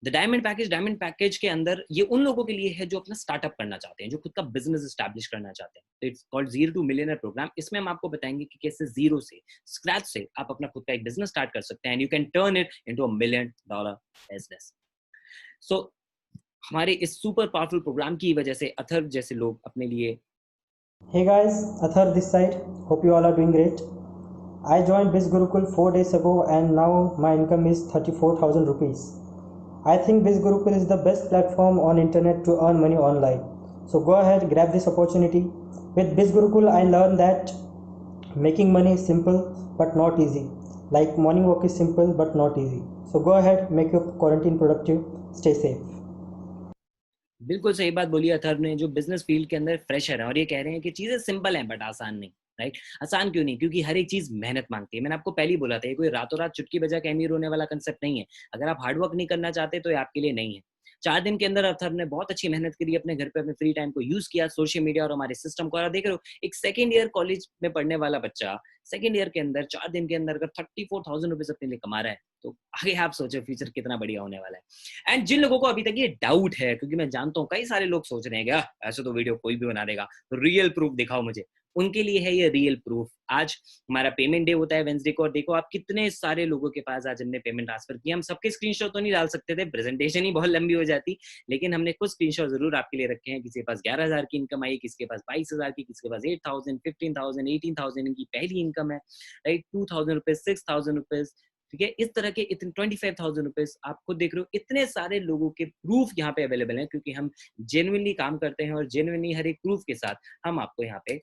the diamond package. Diamond package के अंदर ये उन लोगों के लिए है जो अपना स्टार्टअप करना चाहते हैं, जो खुद का बिजनेस एस्टैब्लिश करना चाहते हैं। तो it's called 0 to Millionaire program. इसमें हम आपको बताएंगे कि कैसे जीरो से, स्क्रैच से आप अपना खुद का एक बिजनेस स्टार्ट कर सकते हैं and you can turn it into $1 million business. So हमारे इस सुपर पावरफुल प्रोग्राम की वजह से अथर्व जैसे लोग अपने लिए Hey guys, Athar this side. Hope you all are doing great. I joined Biz Gurukul 4 days ago and now my income is 34,000 rupees. I think Biz Gurukul is the best platform on internet to earn money online. So go ahead, grab this opportunity. With Biz Gurukul, I learned that making money is simple but not easy. Like morning walk is simple but not easy. So go ahead, make your quarantine productive. Stay safe. बिल्कुल सही बात बोली अथर्व ने, जो business field के अंदर fresher है और ये कह रहे हैं कि चीजें सिंपल हैं बट आसान नहीं, राइट? आसान क्यों नहीं? क्योंकि हर एक चीज मेहनत मांगती है। मैंने आपको पहले ही बोला था, ये कोई रातों रात चुटकी बजा के अमीर होने वाला कंसेप्ट नहीं है। अगर आप हार्डवर्क नहीं करना चाहते तो ये आपके लिए नहीं है। 4 दिन के अंदर अथर्व ने बहुत अच्छी मेहनत करी, अपने घर पे अपने फ्री टाइम को यूज किया, सोशल मीडिया और हमारे सिस्टम को। और देख रहे हो, एक सेकंड ईयर कॉलेज में पढ़ने वाला बच्चा सेकंड ईयर के अंदर 4 दिन के अंदर अगर 34,000 रुपीज अपने लिए कमा रहा है तो आगे आप सोचो फ्यूचर कितना बढ़िया होने वाला है। एंड जिन लोगों को अभी तक ये डाउट है, क्योंकि मैं जानता हूँ कई सारे लोग सोच रहे हैं क्या ऐसे तो वीडियो कोई भी बना देगा, तो रियल प्रूफ दिखाओ मुझे, उनके लिए है ये रियल प्रूफ। आज हमारा पेमेंट डे होता है वेंसडे को, और देखो आप कितने सारे लोगों के पास आज हमने पेमेंट ट्रांसफर किया। हम सबके स्क्रीनशॉट तो नहीं डाल सकते थे, प्रेजेंटेशन ही बहुत लंबी हो जाती, लेकिन हमने कुछ स्क्रीनशॉट जरूर आपके लिए रखे हैं। किसी के पास 11,000 की इनकम आई, किसी के पास 22,000 की, किसी के पास 8,000, 15,000, 18,000 इनकी पहली इनकम है, राइट? 2,000 रुपीज, 6,000 रुपीज, ठीक है? इस तरह के इतने 25,000 रुपीज आप खुद देख रहे हो। इतने सारे लोगों के प्रूफ यहाँ पे अवेलेबल हैं, क्योंकि हम जेन्युइनली काम करते हैं और जेन्युइनली हर एक प्रूफ के साथ हम आपको यहाँ पे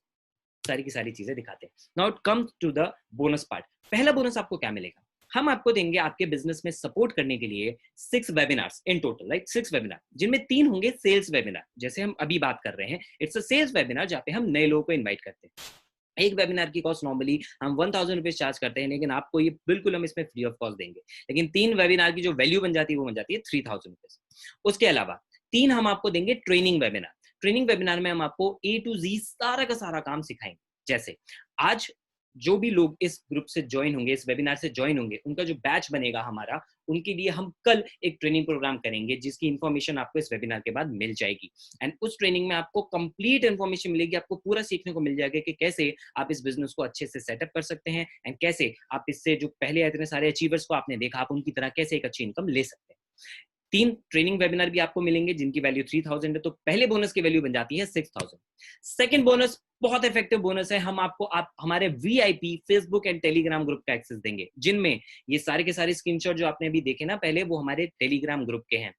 सारी की सारी चीजें दिखाते हैं। Now it comes to the bonus part. पहला बोनस आपको क्या मिलेगा? हम आपको देंगे आपके बिजनेस में सपोर्ट करने के लिए 6 webinars in total, right? 6 webinar, जिनमें 3 होंगे सेल्स वेबिनार, जैसे हम अभी बात कर रहे हैं। इट्स अ सेल्स वेबिनार जहाँ पे हम नए लोगों को इन्वाइट करते हैं। एक वेबिनार की कॉस्ट नॉर्मली हम 1,000 रुपीज चार्ज करते हैं, लेकिन आपको ये बिल्कुल हम इसमें फ्री ऑफ कॉस्ट देंगे। लेकिन 3 वेबिनार की जो वैल्यू बन जाती है वो बन जाती है 3,000 रुपीज। उसके अलावा 3 हम आपको देंगे ट्रेनिंग वेबिनार। ट्रेनिंग वेबिनार में हम आपको A to Z सारा का सारा काम सिखाएंगे। जैसे आज जो भी लोग इस ग्रुप से ज्वाइन होंगे, इस वेबिनार से ज्वाइन होंगे, उनका जो बैच बनेगा हमारा, उनके लिए हम कल एक ट्रेनिंग प्रोग्राम करेंगे जिसकी इन्फॉर्मेशन आपको इस वेबिनार के बाद मिल जाएगी। एंड उस ट्रेनिंग में आपको कंप्लीट इन्फॉर्मेशन मिलेगी, आपको पूरा सीखने को मिल जाएगा कि कैसे आप इस बिजनेस को अच्छे से सेटअप कर सकते हैं एंड कैसे आप इससे जो पहले इतने सारे अचीवर्स को आपने देखा, आप उनकी तरह कैसे एक अच्छी इनकम ले सकते हैं। 3 ट्रेनिंग वेबिनार भी आपको मिलेंगे जिनकी वैल्यू 3,000 है, तो पहले बोनस की वैल्यू बन जाती है 6,000। सेकंड बोनस बहुत इफेक्टिव बोनस है, हम आपको हमारे VIP Facebook and Telegram group का एक्सेस देंगे, जिनमें ये सारे के सारे स्क्रीनशॉट जो आपने अभी देखे ना पहले, वो हमारे टेलीग्राम ग्रुप के हैं।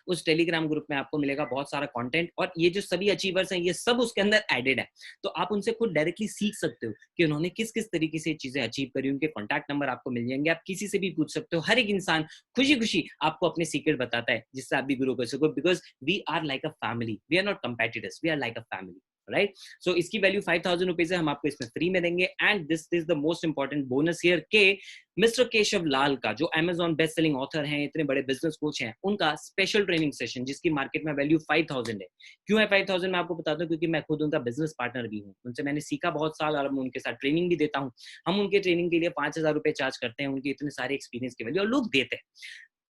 उस टेलीग्राम ग्रुप में आपको मिलेगा बहुत सारा कंटेंट, और ये जो सभी अचीवर्स हैं ये सब उसके अंदर एडेड है, तो आप उनसे खुद डायरेक्टली सीख सकते हो कि उन्होंने किस किस तरीके से चीजें अचीव करी। उनके कॉन्टैक्ट नंबर आपको मिल जाएंगे, आप किसी से भी पूछ सकते हो। हर एक इंसान खुशी खुशी आपको अपने सीक्रेट बताता है जिससे आप भी ग्रो कर सको, because we are like a family, we are not competitors, we are like a family, right? So इसकी वैल्यू 5,000 रुपीज है, हम आपको इसमें फ्री में देंगे। And this is the most important bonus here के मिस्टर केशव लाल का, जो Amazon बेस्ट सेलिंग ऑथर हैं, इतने बड़े बिजनेस कोच हैं, उनका स्पेशल ट्रेनिंग सेशन जिसकी मार्केट में वैल्यू 5,000 है। क्यों है 5,000? मैं आपको बताता हूँ, क्योंकि मैं खुद उनका बिजनेस पार्टनर भी हूँ, उनसे मैंने सीखा बहुत साल और मैं उनके साथ ट्रेनिंग भी देता हूँ। हम उनके ट्रेनिंग के लिए 5,000 रुपए चार्ज करते हैं, उनके इतने सारे एक्सपीरियंस की वैल्यू, और लोग देते हैं।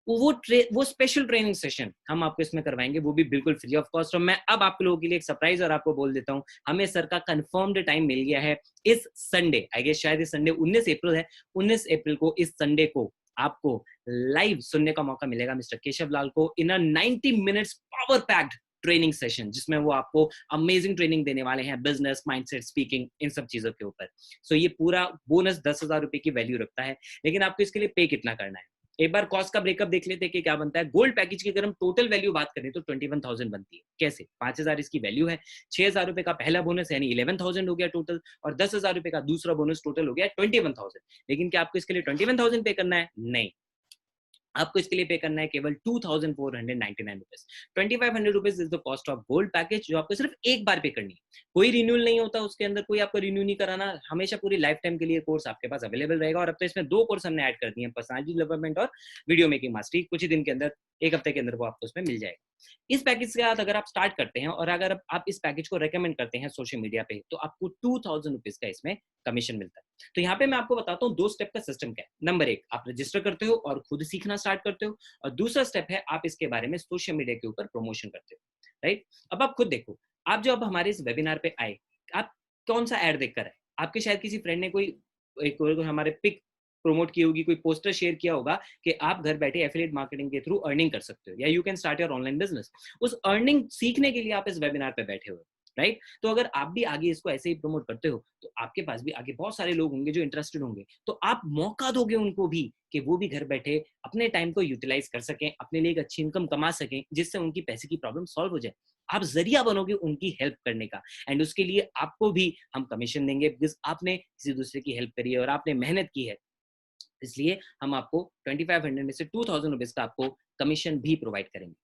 वो स्पेशल ट्रेनिंग सेशन हम आपको इसमें करवाएंगे, वो भी बिल्कुल फ्री ऑफ कॉस्ट। और मैं अब आप लोगों के लिए एक सरप्राइज और आपको बोल देता हूँ, हमें सर का कंफर्म्ड टाइम मिल गया है इस संडे, आई गेस शायद इस संडे 19 अप्रैल है, 19 अप्रैल को इस संडे को आपको लाइव सुनने का मौका मिलेगा मिस्टर केशव लाल को इन अ 90 minutes power packed training session, जिसमें वो आपको अमेजिंग ट्रेनिंग देने वाले हैं, बिजनेस, माइंडसेट, स्पीकिंग, इन सब चीजों के ऊपर। सो ये पूरा बोनस 10,000 रुपए की वैल्यू रखता है, लेकिन आपको इसके लिए पे कितना करना है? एक बार कॉस्ट का ब्रेकअप देख लेते हैं कि क्या बनता है। गोल्ड पैकेज की अगर हम टोटल वैल्यू बात करें तो 21,000 बनती है। कैसे? 5,000 इसकी वैल्यू है, 6,000 रुपए का पहला बोनस यानी 11,000 हो गया टोटल, और 10,000 रुपए का दूसरा बोनस टोटल हो गया 21,000। लेकिन क्या आपको इसके लिए 21,000 पे करना है? नहीं, आपको इसके लिए पे करना है केवल 2,499 rupees. 2,500 rupees is the cost of gold package, जो आपको सिर्फ एक बार पे करनी है। कोई रिन्यूअल नहीं होता उसके अंदर, कोई आपको रिन्यू नहीं कराना, हमेशा पूरी लाइफ टाइम के लिए कोर्स आपके पास अवेलेबल रहेगा। और अब तो इसमें 2 कोर्स हमने ऐड कर दिए हैं, पर्सनालिटी डेवलपमेंट और वीडियो मेकिंग मास्टरी। कुछ ही दिन के अंदर, एक हफ्ते के अंदर वो आपको उसमें मिल जाएगा। इस पैकेज के साथ अगर आप स्टार्ट करते हैं और अगर आप इस पैकेज को रेकमेंड करते हैं सोशल मीडिया पे, तो आपको 2,000 रुपीज का इसमें कमीशन मिलता है। तो यहाँ पे मैं आपको बताता हूँ 2 स्टेप का सिस्टम क्या है। नंबर 1, आप रजिस्टर करते हो और खुद सीखना स्टार्ट करते हो, और दूसरा स्टेप है आप इसके बारे में सोशल मीडिया के ऊपर प्रमोशन करते हो, राइट। अब आप खुद देखो, आप जो अब हमारे इस वेबिनार पे आए, आप कौन सा ऐड देखकर आए? आपके शायद किसी फ्रेंड ने कोई हमारे पिक प्रमोट की होगी, कोई पोस्टर शेयर किया होगा कि आप घर बैठे एफिलिएट मार्केटिंग के थ्रू अर्निंग कर सकते हो, या you can start your online business. उस अर्निंग सीखने के लिए आप इस वेबिनार पे बैठे हो, राइट। तो अगर आप भी आगे इसको ऐसे ही प्रमोट करते हो, तो आपके पास भी आगे बहुत सारे लोग होंगे जो इंटरेस्टेड होंगे, तो आप मौका दोगे उनको भी कि वो भी घर बैठे अपने टाइम को यूटिलाइज कर सकें, अपने लिए एक अच्छी इनकम कमा सकें, जिससे उनकी पैसे की प्रॉब्लम सॉल्व हो जाए। आप जरिया बनोगे उनकी हेल्प करने का, एंड उसके लिए आपको भी हम कमीशन देंगे, बिकॉज आपने किसी दूसरे की हेल्प करी है और आपने मेहनत की है। इसलिए हम आपको 2,500 में से 2,000 रुपीज का आपको कमीशन भी प्रोवाइड करेंगे।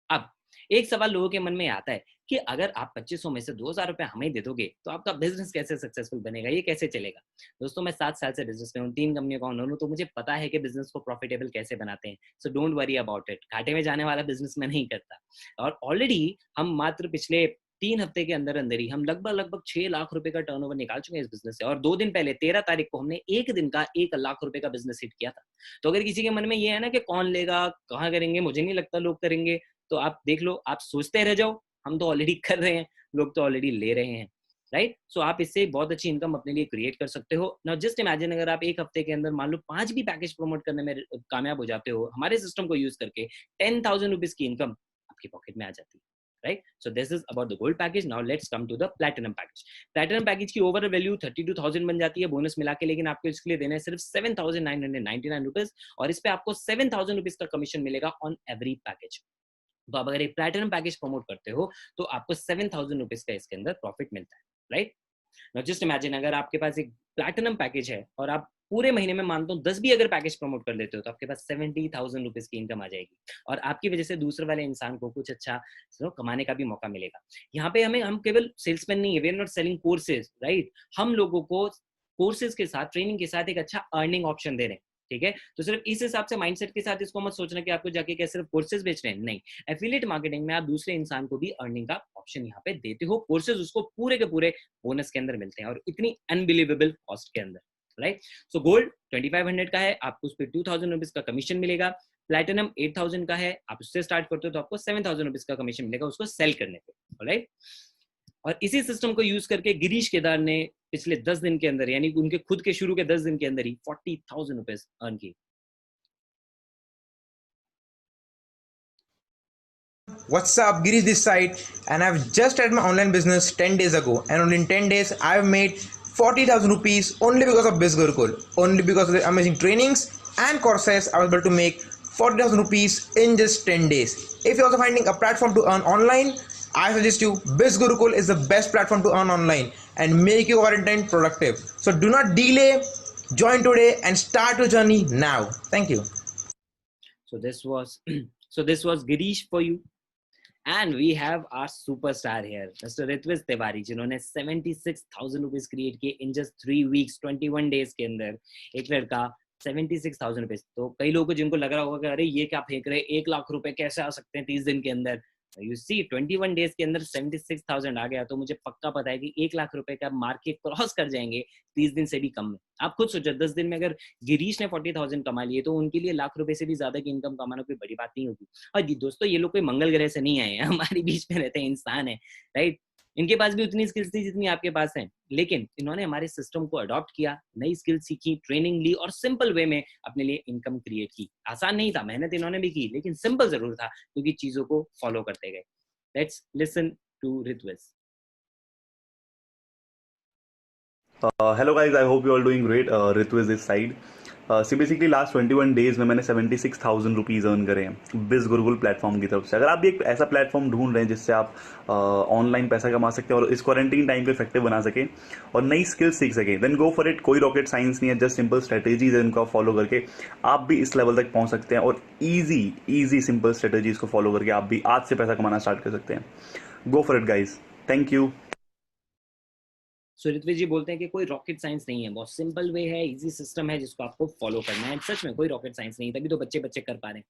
अब एक सवाल लोगों के मन में आता है कि अगर आप 2,500 में से 2,000 रुपए हमें दे दोगे तो आपका बिजनेस कैसे सक्सेसफुल बनेगा, ये कैसे चलेगा? दोस्तों, मैं 7 साल से बिजनेस में हूँ, 3 कंपनियों का ओनर हूँ, तो मुझे पता है कि बिजनेस को प्रॉफिटेबल कैसे बनाते हैं। So don't worry about it. घाटे में जाने वाला बिजनेस मैं नहीं करता। और ऑलरेडी हम मात्र पिछले 3 हफ्ते के अंदर अंदर ही हम लगभग 6 लाख रुपए का टर्नओवर निकाल चुके हैं इस बिजनेस से। और 2 दिन पहले 13 तारीख को हमने एक दिन का 1 लाख रुपए का बिजनेस हिट किया था। तो अगर किसी के मन में ये है ना कि कौन लेगा, कहाँ करेंगे, मुझे नहीं लगता लोग करेंगे, तो आप देख लो, आप सोचते रह जाओ, हम तो ऑलरेडी कर रहे हैं, लोग तो ऑलरेडी ले रहे हैं, राइट। सो आप इससे बहुत अच्छी इनकम अपने लिए क्रिएट कर सकते हो। नाउ जस्ट इमेजिन, अगर आप एक हफ्ते के अंदर मान लो 5 भी पैकेज प्रमोट करने में कामयाब हो जाते हो हमारे सिस्टम को यूज करके, 10,000 रुपीज की इनकम आपकी पॉकेट में आ जाती है, right? So this is about the gold package. Now let's come to the platinum package. Platinum package की overall value 32,000 बन जाती है बोनस मिला के, लेकिन आपको इसके लिए देना है सिर्फ 7,999 रुपीज, और इस पे आपको 7,000 रुपीज का कमीशन मिलेगा ऑन एवरी पैकेज। तो आप अगर एक प्लैटिनम पैकेज प्रमोट करते हो तो आपको 7,000 रुपीज का इसके अंदर प्रॉफिट मिलता है, राइट। नाउ जस्ट इमेजिन, अगर आपके पास एक प्लैटिनम पैकेज है और आप पूरे महीने में मानता हूँ 10 भी अगर पैकेज प्रमोट कर लेते हो, तो आपके पास 70,000 रुपीज की इनकम आ जाएगी, और आपकी वजह से दूसरे वाले इंसान को कुछ अच्छा कमाने का भी मौका मिलेगा। यहाँ पे हम केवल सेल्समैन नहीं है, we are not selling courses, right. हम लोगों को कोर्सेज के साथ, ट्रेनिंग के साथ एक अच्छा अर्निंग ऑप्शन दे रहे हैं, ठीक है। तो सिर्फ इस हिसाब से माइंडसेट के साथ इसको मत सोचना कि आपको जाके क्या सिर्फ कोर्सेज बेच रहे हैं, नहीं। एफिलिएट मार्केटिंग में आप दूसरे इंसान को भी अर्निंग का ऑप्शन यहाँ पे देते हो। कोर्सेज उसको पूरे के पूरे बोनस के अंदर मिलते हैं, और इतनी अनबिलीवेबल कॉस्ट के अंदर, राइट। सो गोल्ड 2,500 का है, आपको उस पर 2,000 रुपीज का कमीशन मिलेगा। प्लैटिनम 8,000 का है, आप उससे स्टार्ट करते हो तो आपको 7,000 रुपीज का कमीशन मिलेगा उसको सेल करने पे, राइट। और इसी सिस्टम को यूज करके गिरीश केदार ने पिछले 10 दिन के अंदर, यानी उनके खुद के शुरू के 10 दिन के अंदर ही 40,000 रुपीज अर्न की। What's up, Girish this side, and I've just started my online business 10 days ago, and only in 10 days I've made 40,000 rupees only because of Biz Gurukul. Only because of the amazing trainings and courses, I was able to make 40,000 rupees in just 10 days. If you're also finding a platform to earn online, I suggest you, Biz Gurukul is the best platform to earn online and make your content productive. So do not delay, join today and start your journey now. Thank you. So this was Girish for you. And we have our superstar here, Mr. Ritviz Tiwari, जिन्होंने 76,000 rupees create किए in just 3 weeks, 21 days के अंदर। एक लड़का 76,000 rupees. तो कई लोगों को जिनको लग रहा होगा कि अरे ये क्या फेंक रहे, 1 लाख रुपए कैसे आ सकते हैं 30 दिन के अंदर। यू सी 21 डेज के अंदर 76,000 आ गया, तो मुझे पक्का पता है कि 1 लाख रुपए का मार्केट क्रॉस कर जाएंगे 30 दिन से भी कम में। आप खुद सोचो, 10 दिन में अगर गिरीश ने 40,000 कमा लिए, तो उनके लिए लाख रुपए से भी ज्यादा की इनकम कमाना कोई बड़ी बात नहीं होगी। और दोस्तों, ये लोग कोई मंगल ग्रह से नहीं आए हैं, हमारे बीच में रहते हैं, इंसान है, राइट। इनके पास भी उतनी स्किल्स थी जितनी आपके पास है, लेकिन इन्होंने हमारे सिस्टम को अडॉप्ट किया, नई स्किल सीखी, ट्रेनिंग ली और सिंपल वे में अपने लिए इनकम क्रिएट की। आसान नहीं था, मेहनत इन्होंने भी की, लेकिन सिंपल जरूर था क्योंकि चीजों को फॉलो करते गए। Let's listen to Ritviz. Hello guys, I hope you all doing great. Ritviz this side. Basically last 21 days में मैंने 76,000 रुपीज़ अर्न करे हैं बिज गुरुकुल प्लेटफॉर्म की तरफ से। अगर आप भी एक ऐसा प्लेटफॉर्म ढूंढ रहे हैं जिससे आप ऑनलाइन पैसा कमा सकते हैं और इस क्वारंटीन टाइम को इफेक्टिव बना सके और नई स्किल्स सीख सकें, देन गो फॉर इट। कोई रॉकेट साइंस नहीं है, जस्ट सिंपल स्ट्रेटेजीज है जिनको आप फॉलो करके आप भी इस लेवल तक पहुंच सकते हैं और ईजी सिंपल स्ट्रेटेजीज को फॉलो करके आप भी आज से पैसा कमाना स्टार्ट कर सकते हैं। Go for it guys, thank you. So Ritvij ji बोलते हैं कि कोई रॉकेट साइंस नहीं है, बहुत सिंपल वे है, इजी सिस्टम है जिसको आपको फॉलो करना है। सच में कोई रॉकेट साइंस नहीं, तभी तो बच्चे कर पा रहे हैं।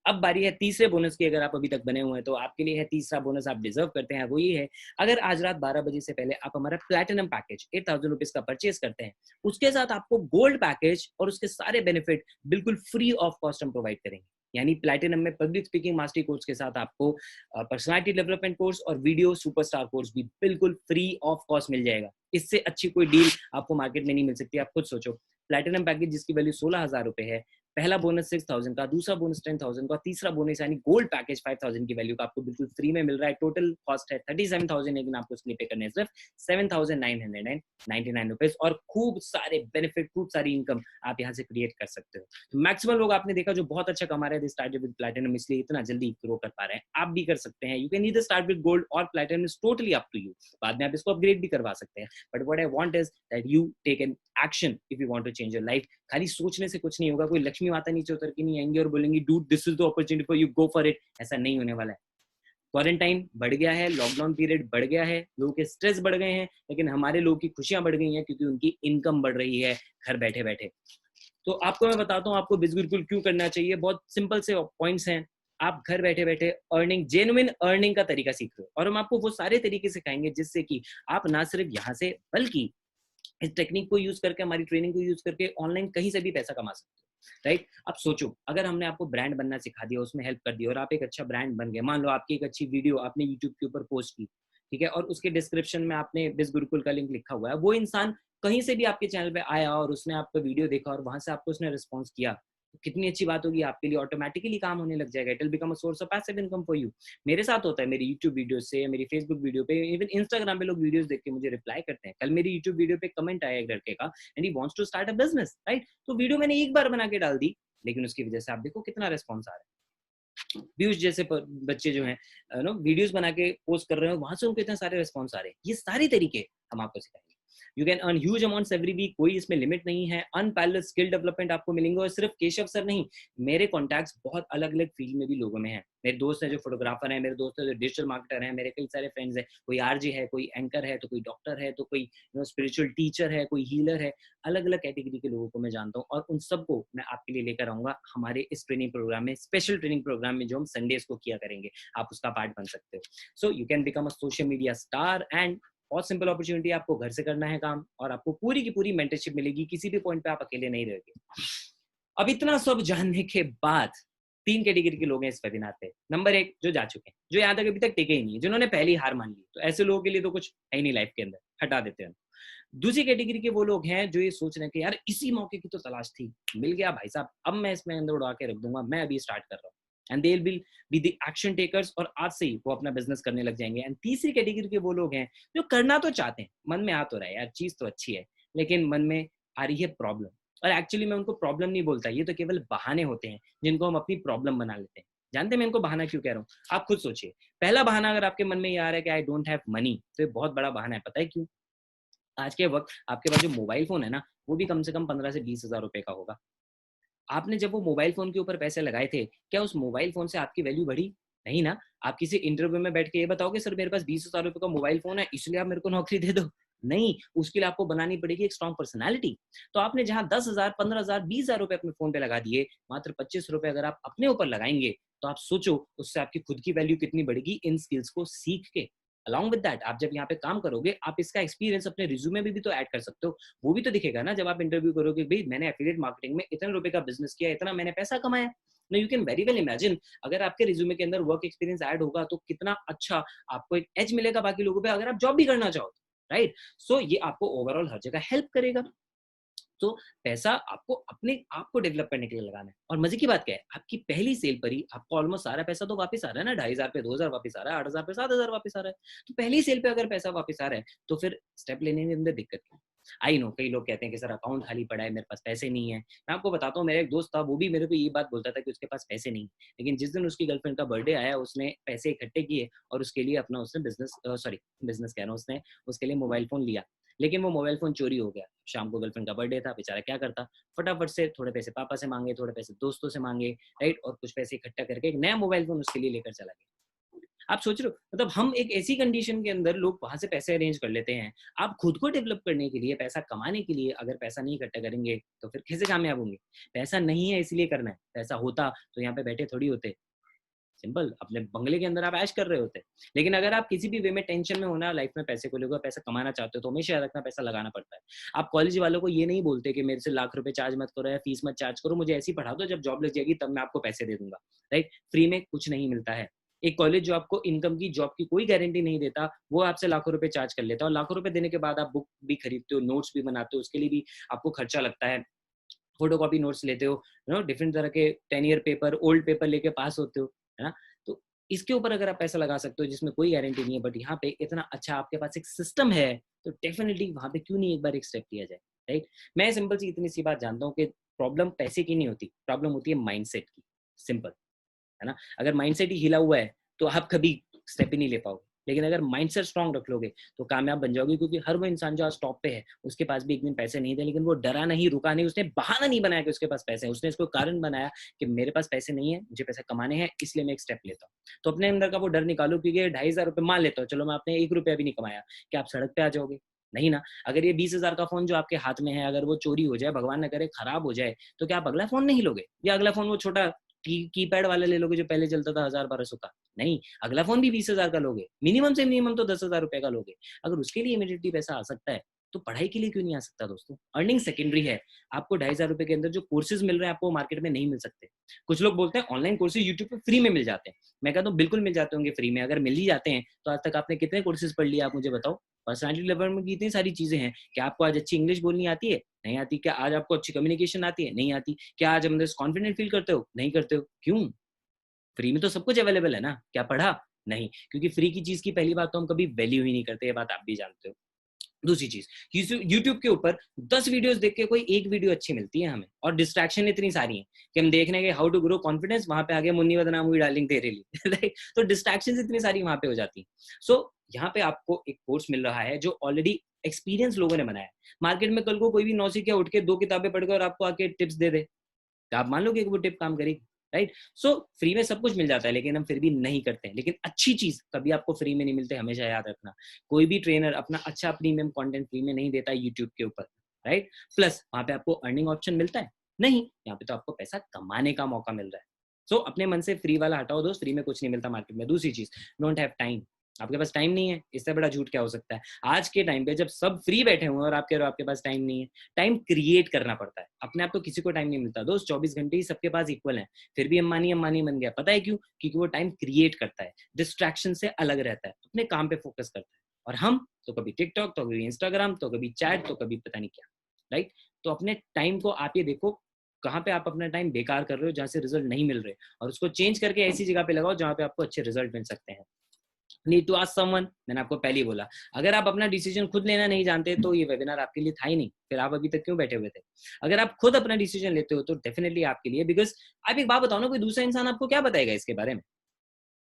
अब बारी है तीसरे बोनस की। अगर आप अभी तक बने हुए हैं तो आपके लिए है तीसरा बोनस, आप डिजर्व करते हैं। वो ये है, अगर आज रात 12 बजे से पहले आप हमारा प्लैटिनम पैकेज 8,000 रुपीज का परचेज करते हैं, उसके साथ आपको गोल्ड पैकेज और उसके सारे बेनिफिट बिल्कुल फ्री ऑफ कॉस्ट हम प्रोवाइड करेंगे। यानी प्लैटिनम में पब्लिक स्पीकिंग मास्टरी कोर्स के साथ आपको पर्सनालिटी डेवलपमेंट कोर्स और वीडियो सुपरस्टार कोर्स भी बिल्कुल फ्री ऑफ कॉस्ट मिल जाएगा। इससे अच्छी कोई डील आपको मार्केट में नहीं मिल सकती। आप खुद सोचो, प्लैटिनम पैकेज जिसकी वैल्यू 16,000 रुपए है, पहला बोनस 6,000 का, दूसरा बोनस 10,000 का, तीसरा बोनस यानी गोल्ड पैकेज 5,000 की वैल्यू का आपको बिल्कुल फ्री में मिल रहा है। टोटल कॉस्ट है 37,000, लेकिन आपको उसके लिए पे करने सिर्फ 7,999 रुपीज और खूब सारे बेनिफिट, खूब सारी इनकम आप यहाँ से क्रिएट कर सकते हो। तो मैक्सिमम लोग आपने देखा जो बहुत अच्छा कमा रहे थे स्टार्टेड विद प्लैटिनम, इसलिए इतना जल्दी ग्रो कर पा रहे हैं। आप भी कर सकते हैं। You can either start with gold और platinum, is totally up to you. बाद में आप इसको अपग्रेड भी करवा सकते हैं, but what I want is that you take an action if you want to change your life. खाली सोचने से कुछ नहीं होगा। कोई लक्ष्मी माता नीचे उतर के नहीं आएंगे और बोलेंगे dude this is the opportunity for you, go for it. ऐसा नहीं होने वाला है। क्वारंटाइन बढ़ गया है, लॉकडाउन पीरियड बढ़ गया है, लोगों के स्ट्रेस बढ़ गए हैं, लेकिन हमारे लोगों की खुशियां बढ़ गई हैं क्योंकि उनकी इनकम बढ़ रही है घर बैठे बैठे। तो आपको मैं बताता हूँ आपको बिज गुरुकुल क्यों करना चाहिए। बहुत सिंपल से पॉइंट्स हैं। आप घर बैठे बैठे जेन्युइन अर्निंग का तरीका सीख रहे हो और हम आपको वो सारे तरीके सिखाएंगे जिससे कि आप ना सिर्फ यहाँ से बल्कि इस टेक्निक को यूज करके, हमारी ट्रेनिंग को यूज करके ऑनलाइन कहीं से भी पैसा कमा सकते हो। राइट? अब सोचो, अगर हमने आपको ब्रांड बनना सिखा दिया, उसमें हेल्प कर दिया और आप एक अच्छा ब्रांड बन गए। मान लो आपकी एक अच्छी वीडियो आपने यूट्यूब के ऊपर पोस्ट की, ठीक है, और उसके डिस्क्रिप्शन में आपने बिज गुरुकुल का लिंक लिखा हुआ है। वो इंसान कहीं से भी आपके चैनल पे आया और उसने आपका वीडियो देखा और वहां से आपको उसने रिस्पॉन्स किया, तो कितनी अच्छी बात होगी आपके लिए। ऑटोमेटिकली काम होने लग जाएगा। It will become a source of passive income for you. मेरे साथ होता है, मेरी यूट्यूब वीडियो से, मेरी फेसबुक वीडियो पे, इवन इंस्टाग्राम पे लोग वीडियोस देख के मुझे रिप्लाई करते हैं। कल मेरी यूट्यूब वीडियो पे कमेंट आया एक लड़के का, and he wants to start a business. Right? तो वीडियो मैंने एक बार बना के डाल दी, लेकिन उसकी वजह से आप देखो कितना रिस्पॉन्स आ रहा है। व्यूज जैसे बच्चे जो हैं नो वीडियोस बना के पोस्ट कर रहे हैं, वहां से उनको इतने सारे रिस्पॉन्स आ रहे हैं। ये सारे तरीके हम आपको सिखाएंगे। You can earn huge amounts every week, कोई इसमें लिमिट नहीं है। अनपैरेलल्ड स्किल डेवलपमेंट आपको मिलेंगे। और सिर्फ केशव सर नहीं, मेरे कॉन्टैक्ट्स बहुत अलग अलग फील्ड में भी लोगों में हैं। मेरे दोस्त हैं जो फोटोग्राफर हैं, मेरे दोस्त हैं जो डिजिटल मार्केटर हैं, मेरे कई सारे फ्रेंड्स हैं। कोई आरजे है, कोई एंकर है, तो कोई डॉक्टर है, तो कोई स्पिरिचुअल टीचर है, कोई हीलर है। अलग अलग कैटेगरी के लोगों को मैं जानता हूँ और उन सबको मैं आपके लिए लेकर आऊंगा हमारे इस ट्रेनिंग प्रोग्राम में, स्पेशल ट्रेनिंग प्रोग्राम में जो हम संडेज को किया करेंगे। आप उसका पार्ट बन सकते हो। So you can become a social media star and बहुत सिंपल अपॉर्चुनिटी। आपको घर से करना है काम और आपको पूरी की पूरी मेंटरशिप मिलेगी। किसी भी पॉइंट पे आप अकेले नहीं रहोगे। अब इतना सब जानने के बाद 3 कैटेगरी के लोग हैं इस वेबिनार पे। नंबर 1, जो जा चुके हैं, जो यहाँ तक अभी तक टिके ही नहीं है, जिन्होंने पहली हार मान ली। तो ऐसे लोगों के लिए तो कुछ है ही नहीं लाइफ के अंदर, हटा देते हैं। दूसरी कैटेगरी के वो लोग हैं जो ये सोच रहे हैं कि यार इसी मौके की तो तलाश थी, मिल गया भाई साहब, अब मैं इसमें अंदर उड़ा के रख दूंगा, मैं अभी स्टार्ट कर रहा हूँ। And they will be the action takers और आज से ही वो अपना बिजनेस करने लग जाएंगे। एंड तीसरी कैटेगरी के वो लोग हैं जो करना तो चाहते हैं, मन में आ तो रहा है यार चीज तो अच्छी है, लेकिन मन में आ रही है प्रॉब्लम। और एक्चुअली मैं उनको प्रॉब्लम नहीं बोलता, ये तो केवल बहाने होते हैं जिनको हम अपनी प्रॉब्लम बना लेते हैं। जानते हैं मैं इनको बहाना क्यों कह रहा हूँ? आप खुद सोचिए। पहला बहाना अगर आपके मन में ये आ रहा है कि आई डोंट हैव मनी, तो ये बहुत बड़ा बहाना है। पता है क्यों? आज के वक्त आपके पास जो मोबाइल फोन है ना, वो भी कम से कम 15 से 20 हजार रुपए का होगा। आपने जब वो मोबाइल फोन के ऊपर पैसे लगाए थे, क्या उस मोबाइल फोन से आपकी वैल्यू बढ़ी? नहीं ना। आप किसी इंटरव्यू में बैठ के ये बताओगे सर मेरे पास 20,000 रुपए का मोबाइल फोन है इसलिए आप मेरे को नौकरी दे दो? नहीं, उसके लिए आपको बनानी पड़ेगी एक स्ट्रॉन्ग पर्सनालिटी। तो आपने जहां 10,000, 15,000, 20,000 रुपए अपने फोन पे लगा दिए, मात्र 25 रुपए अगर आप अपने ऊपर लगाएंगे तो आप सोचो उससे आपकी खुद की वैल्यू कितनी बढ़ेगी इन स्किल्स को सीख के। अलॉन्ग विद दैट, आप जब यहाँ पे काम करोगे, आप इसका एक्सपीरियंस अपने रिज्यूमे में भी तो ऐड कर सकते हो। वो भी तो दिखेगा ना जब आप इंटरव्यू करोगे, भाई मैंने एफिलिएट मार्केटिंग में इतने रुपए का बिजनेस किया, इतना मैंने पैसा कमाया। ना you can very well imagine अगर आपके रिज्यूमे के अंदर वर्क एक्सपीरियंस ऐड होगा तो कितना अच्छा आपको एक एज मिलेगा बाकी लोगों पे, अगर आप जॉब भी करना चाहो। राइट? सो ये आपको ओवरऑल हर जगह हेल्प करेगा। तो पैसा आपको अपने आप को डेवलप करने के लिए लगाना है। और मजे की बात क्या है, आपकी पहली सेल पर ही आपको ऑलमोस्ट सारा पैसा तो वापस आ रहा है ना। 2,500 पे 2,000 वापस आ रहा है, 8,000 पे 7,000 वापस आ रहा है। तो पहली सेल पे अगर पैसा वापस आ रहा है तो फिर स्टेप लेने के अंदर दिक्कत क्या है? आई नो कई लोग कहते हैं कि सर अकाउंट खाली पड़ा है, मेरे पास पैसे नहीं है। मैं आपको बताता हूँ, मेरा एक दोस्त था, वो भी मेरे को ये बात बोलता था कि उसके पास पैसे नहीं, लेकिन जिस दिन उसकी गर्लफ्रेंड का बर्थडे आया उसने पैसे इकट्ठे किए और उसके लिए अपना उसने बिजनेस कह रहा हूँ, उसने उसके लिए मोबाइल फोन लिया। लेकिन वो मोबाइल फोन चोरी हो गया। शाम को गर्लफ्रेंड का बर्थडे था, बेचारा क्या करता, फटाफट से थोड़े पैसे पापा से मांगे, थोड़े पैसे दोस्तों से मांगे, राइट, और कुछ पैसे इकट्ठा करके एक नया मोबाइल फोन उसके लिए लेकर चला गया। आप सोच रहे हो, मतलब हम एक ऐसी कंडीशन के अंदर लोग वहां से पैसे अरेंज कर लेते हैं। आप खुद को डेवलप करने के लिए, पैसा कमाने के लिए अगर पैसा नहीं इकट्ठा करेंगे तो फिर कैसे कामयाब होंगे? पैसा नहीं है इसलिए करना है, पैसा होता तो यहाँ पे बैठे थोड़ी होते। सिंपल, अपने बंगले के अंदर आप ऐश कर रहे होते। लेकिन अगर आप किसी भी वे में टेंशन में होना लाइफ में, पैसे को लेकर, पैसा कमाना चाहते हो, तो हमेशा याद रखना पैसा लगाना पड़ता है। आप कॉलेज वालों को ये नहीं बोलते कि मेरे से लाख रुपए चार्ज मत करो या फीस मत चार्ज करो, मुझे ऐसी पढ़ा दो, जब जॉब लग जाएगी तब मैं आपको पैसे दे दूंगा, राइट। फ्री में कुछ नहीं मिलता है। एक कॉलेज जो आपको इनकम की, जॉब की कोई गारंटी नहीं देता, वो आपसे लाखों रुपए चार्ज कर लेता है, और लाखों रुपए देने के बाद आप बुक भी खरीदते हो, नोट्स भी बनाते हो, उसके लिए भी आपको खर्चा लगता है, फोटोकॉपी नोट्स लेते हो, डिफरेंट तरह के 10 ईयर पेपर, ओल्ड पेपर लेके पास होते हो, है ना। तो इसके ऊपर अगर आप पैसा लगा सकते हो जिसमें कोई गारंटी नहीं है, बट यहाँ पे इतना अच्छा आपके पास एक सिस्टम है, तो डेफिनेटली वहां पे क्यों नहीं एक बार एक स्टेप लिया जाए, राइट। मैं सिंपल सी इतनी सी बात जानता हूँ कि प्रॉब्लम पैसे की नहीं होती, प्रॉब्लम होती है माइंडसेट की, सिंपल, है ना। अगर माइंडसेट ही हिला हुआ है तो आप कभी स्टेप ही नहीं ले पाओगे। लेकिन अगर माइंडसेट स्ट्रांग रख लोगे तो कामयाब बन जाओगे, क्योंकि हर वो इंसान जो आज टॉप पे है उसके पास भी एक दिन पैसे नहीं थे, लेकिन वो डरा नहीं, रुका नहीं, उसने बहाना नहीं बनाया कि उसके पास पैसे हैं, उसने इसको कारण बनाया कि मेरे पास पैसे नहीं है, मुझे पैसे कमाने हैं, इसलिए मैं एक स्टेप लेता हूँ। तो अपने अंदर का वो डर निकालो, क्योंकि 2,500 रुपये मान लेता हूँ, चलो मैं आपने 1 रुपया भी नहीं कमाया, क्या आप सड़क पे आ जाओगे? नहीं ना। अगर ये 20,000 का फोन जो आपके हाथ में है, अगर वो चोरी हो जाए, भगवान न करे खराब हो जाए, तो क्या आप अगला फोन नहीं लोगे? या अगला फोन वो छोटा कीपैड वाला ले लोगे जो पहले चलता था 1,000-1,200 का? नहीं, अगला फोन भी 20,000 का लोगे, मिनिमम से मिनिमम तो 10,000 रुपए का लोगे। अगर उसके लिए इमीडिएटली पैसा आ सकता है तो पढ़ाई के लिए क्यों नहीं आ सकता दोस्तों? अर्निंग सेकेंडरी है। आपको 2,500 रुपए के अंदर जो कोर्सेज मिल रहे हैं आपको मार्केट में नहीं मिल सकते। कुछ लोग बोलते हैं ऑनलाइन कोर्सेज यूट्यूब पे फ्री में मिल जाते हैं, मैं कहता हूँ बिल्कुल मिल जाते होंगे फ्री में। अगर मिल ही जाते हैं तो आज तक आपने कितने कोर्सेज पढ़ लिए, आप मुझे बताओ। पर्सनैलिटी डेवलपमेंट की इतनी सारी चीजें हैं। क्या आपको आज अच्छी इंग्लिश बोलनी आती है? नहीं आती। क्या आज आपको अच्छी कम्युनिकेशन आती है? नहीं आती। क्या आज अंदर कॉन्फिडेंट फील करते हो? नहीं करते हो। क्यों? फ्री में तो सब कुछ अवेलेबल है ना। क्या पढ़ा? नहीं, क्योंकि फ्री की चीज की पहली बात तो हम कभी वैल्यू ही नहीं करते, ये बात आप भी जानते हो। दूसरी चीज, यूट्यूब के ऊपर 10 वीडियोस देख के कोई एक वीडियो अच्छी मिलती है हमें, और डिस्ट्रैक्शन इतनी सारी है कि हम देखने के हाउ टू ग्रो कॉन्फिडेंस, वहां पे आगे मुन्नी बदनाम हुई डार्लिंग तेरे लिए, राइट। तो डिस्ट्रैक्शन इतनी सारी वहां पे हो जाती है। सो यहाँ पे आपको एक कोर्स मिल रहा है जो ऑलरेडी एक्सपीरियंस लोगों ने बनाया है। मार्केट में कल को कोई भी नौसिखिया उठ के 2 किताबें पढ़कर और आपको आके टिप्स दे दे, तो आप मान लोगे कि वो टिप काम करेगी, राइट। सो फ्री में सब कुछ मिल जाता है, लेकिन हम फिर भी नहीं करते हैं। लेकिन अच्छी चीज कभी आपको फ्री में नहीं मिलते, हमेशा याद रखना। कोई भी ट्रेनर अपना अच्छा प्रीमियम कंटेंट फ्री में नहीं देता यूट्यूब के ऊपर, राइट। प्लस वहां पे आपको अर्निंग ऑप्शन मिलता है नहीं, यहाँ पे तो आपको पैसा कमाने का मौका मिल रहा है। सो अपने मन से फ्री वाला हटाओ दोस्त, फ्री में कुछ नहीं मिलता मार्केट में। दूसरी चीज, डोंट हैव टाइम। आपके पास टाइम नहीं है, इससे बड़ा झूठ क्या हो सकता है? आज के टाइम पे जब सब फ्री बैठे हुए हैं और आप कह रहे हो आपके पास टाइम नहीं है, टाइम क्रिएट करना पड़ता है। अपने आप तो किसी को टाइम नहीं मिलता दोस्त, 24 घंटे ही सबके पास इक्वल है। फिर भी अंबानी बन गया, पता है क्यों? क्योंकि वो टाइम क्रिएट करता है, डिस्ट्रैक्शन से अलग रहता है, अपने काम पे फोकस करता है। और हम तो कभी टिकटॉक, तो कभी इंस्टाग्राम, तो कभी चैट, तो कभी पता नहीं क्या, राइट। तो अपने टाइम को आप ये देखो कहाँ पे आप अपना टाइम बेकार कर रहे हो, जहाँ से रिजल्ट नहीं मिल रहे, और उसको चेंज करके ऐसी जगह पे लगाओ जहाँ पे आपको अच्छे रिजल्ट मिल सकते हैं। नीड टू आस्क समवन, मैंने आपको पहले ही बोला, अगर आप अपना डिसीजन खुद लेना नहीं जानते तो ये वेबिनार आपके लिए था ही नहीं, फिर आप अभी तक क्यों बैठे हुए थे? अगर आप खुद अपना डिसीजन लेते हो तो डेफिनेटली आपके लिए, बिकॉज आप एक बात बताओ ना, कोई दूसरा इंसान आपको क्या बताएगा इसके बारे में?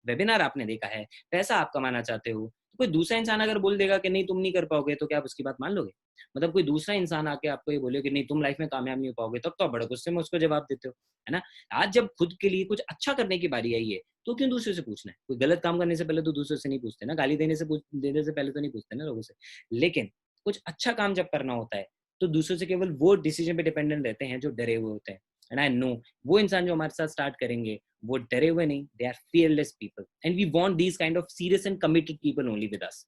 वेबिनार आपने देखा है, पैसा आप कमाना चाहते हो, तो कोई दूसरा इंसान अगर बोल देगा कि नहीं तुम नहीं कर पाओगे, तो क्या आप उसकी बात मान लोगे? मतलब कोई दूसरा इंसान आके आपको ये बोले कि नहीं तुम लाइफ में कामयाब नहीं हो पाओगे, तब तो आप बड़े गुस्से में उसको जवाब देते हो, है ना। आज जब खुद के लिए कुछ अच्छा करने की बारी आई है तो क्यों दूसरे से पूछना है? कोई गलत काम करने से पहले तो दूसरे से नहीं पूछते ना, गाली देने से पहले तो नहीं पूछते ना लोगों से। लेकिन कुछ अच्छा काम जब करना होता है तो दूसरों से केवल वो डिसीजन पे डिपेंडेंट रहते हैं जो डरे हुए होते हैं। एंड आई नो वो इंसान जो हमारे साथ स्टार्ट करेंगे वो डरे हुए नहीं, they are fearless people and we want these kind of serious and committed people only with us.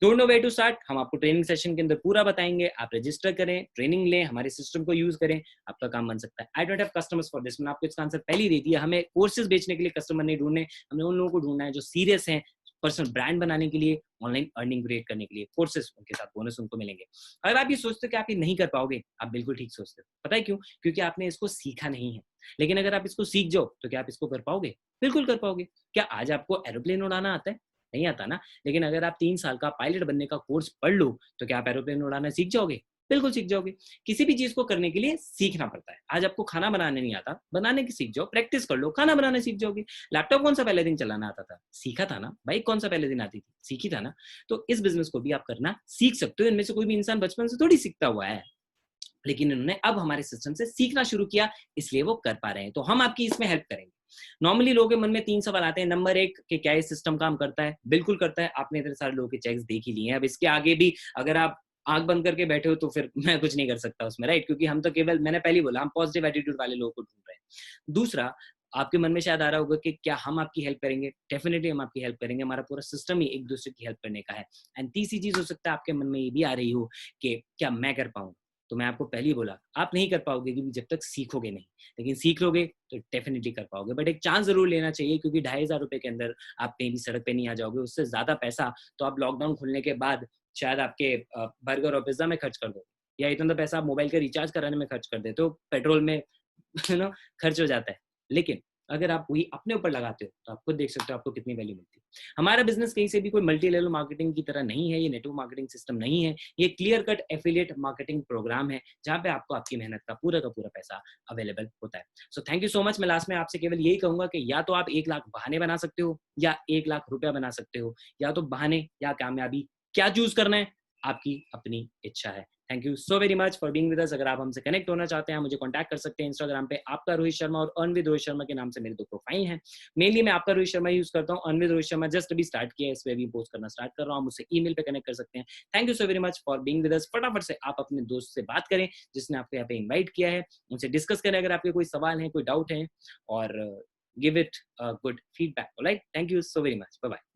Don't know where to start, हम आपको ट्रेनिंग सेशन के अंदर पूरा बताएंगे। आप रजिस्टर करें, ट्रेनिंग लें, हमारे सिस्टम को यूज करें, आपका काम बन सकता है। I don't have customers for this, मैंने आपको इसका आंसर पहले ही दे दिया। हमें कोर्सेज बेचने के लिए कस्टमर नहीं ढूंढने, हमें उन लोगों को ढूंढना है जो सीरियस हैं पर्सनल ब्रांड बनाने के लिए, ऑनलाइन अर्निंग क्रिएट करने के लिए। कोर्सेज उनके साथ बोनस उनको मिलेंगे। अगर आप ये सोचते हो कि आप ये नहीं कर पाओगे, आप बिल्कुल ठीक सोचते हो। पता है क्यों? क्योंकि आपने इसको सीखा नहीं है। लेकिन अगर आप इसको सीख जाओ तो क्या आप इसको कर पाओगे? बिल्कुल कर पाओगे। क्या आज आपको एरोप्लेन उड़ाना आता है? नहीं आता ना। लेकिन अगर आप 3 साल का पायलट बनने का कोर्स पढ़ लो तो क्या आप एरोप्लेन उड़ाना सीख जाओगे? बिल्कुल सीख जाओगे। किसी भी चीज को करने के लिए सीखना पड़ता है। आज आपको खाना बनाने नहीं आता, बनाने की सीख जाओ, प्रैक्टिस कर लो, खाना बनाने सीख जाओगे। लैपटॉप कौन सा पहले दिन चलाना आता था? सीखा था ना। बाइक कौन सा पहले दिन आती थी? सीखी था ना। तो इस बिजनेस को भी आप करना सीख सकते हो। इनमें से कोई भी इंसान बचपन से थोड़ी सीखता हुआ है, लेकिन इन्होंने अब हमारे सिस्टम से सीखना शुरू किया, इसलिए वो कर पा रहे हैं। तो हम आपकी इसमें हेल्प करेंगे। नॉर्मली लोगों के मन में 3 सवाल आते हैं। नंबर 1 कि क्या ये सिस्टम काम करता है? बिल्कुल करता है। आपने इतने सारे लोगों के चेक्स देख ही लिए हैं। अब इसके आगे भी अगर आप आंख बंद करके बैठे हो तो फिर मैं कुछ नहीं कर सकता उसमें, राइट? क्योंकि हम तो केवल, मैंने पहले ही बोला, हम पॉजिटिव एटीट्यूड वाले लोगों को ढूंढ रहे हैं। दूसरा, आपके मन में शायद आ रहा होगा कि क्या हम आपकी हेल्प करेंगे? डेफिनेटली हम आपकी हेल्प करेंगे। हमारा पूरा सिस्टम ही एक दूसरे की हेल्प करने का है। एंड तीसरी चीज हो सकता है आपके मन में ये भी आ रही हो कि क्या मैं कर पाऊंगा? तो मैं आपको पहले ही बोला, आप नहीं कर पाओगे क्योंकि जब तक सीखोगे नहीं, लेकिन सीख लोगे तो डेफिनेटली कर पाओगे। बट एक चांस जरूर लेना चाहिए, क्योंकि 2,500 रुपए के अंदर आप कहीं भी सड़क पे नहीं आ जाओगे। उससे ज्यादा पैसा तो आप लॉकडाउन खुलने के बाद शायद आपके बर्गर और पिज्जा में खर्च कर दो, या इतना पैसा आप मोबाइल का रिचार्ज कराने में खर्च कर देते हो, पेट्रोल में खर्च हो जाता है। लेकिन अगर आप वही अपने ऊपर लगाते हो तो आप खुद देख सकते हो आपको कितनी वैल्यू मिलती है। हमारा बिजनेस कहीं से भी कोई मल्टी लेवल मार्केटिंग की तरह नहीं है, ये नेटवर्क मार्केटिंग सिस्टम नहीं है, ये clear cut affiliate marketing program है, जहाँ पे आपको आपकी मेहनत का पूरा पैसा अवेलेबल होता है। So thank you so much. मैं लास्ट में आपसे केवल यही कहूंगा कि या तो आप 1 लाख बहाने बना सकते हो, या 1 लाख रुपया बना सकते हो। या तो बहाने या कामयाबी, क्या चूज करना है आपकी अपनी इच्छा है। Thank you so very much for being with us. अगर आप हमसे कनेक्ट होना चाहते हैं, मुझे कांटेक्ट कर सकते हैं इंस्टाग्राम पे आपका रोहित शर्मा और अर्न विद रोहित शर्मा के नाम से मेरे 2 प्रोफाइल हैं। मेनली मैं आपका रोहित शर्मा यूज करता हूँ, earn with Rohit Sharma just अभी स्टार्ट किया है, इस पे भी पोस्ट करना स्टार्ट कर रहा हूँ। मुझसे ईमेल पे कनेक्ट कर सकते हैं। Thank you so very much for being with us. फटाफट से आप अपने दोस्त से बात करें जिसने आपको यहाँ पे इन्वाइट किया है, उनसे डिस्कस करें अगर आपके कोई सवाल है, कोई डाउट है, और give it good feedback. Alright, thank you so very much, bye bye.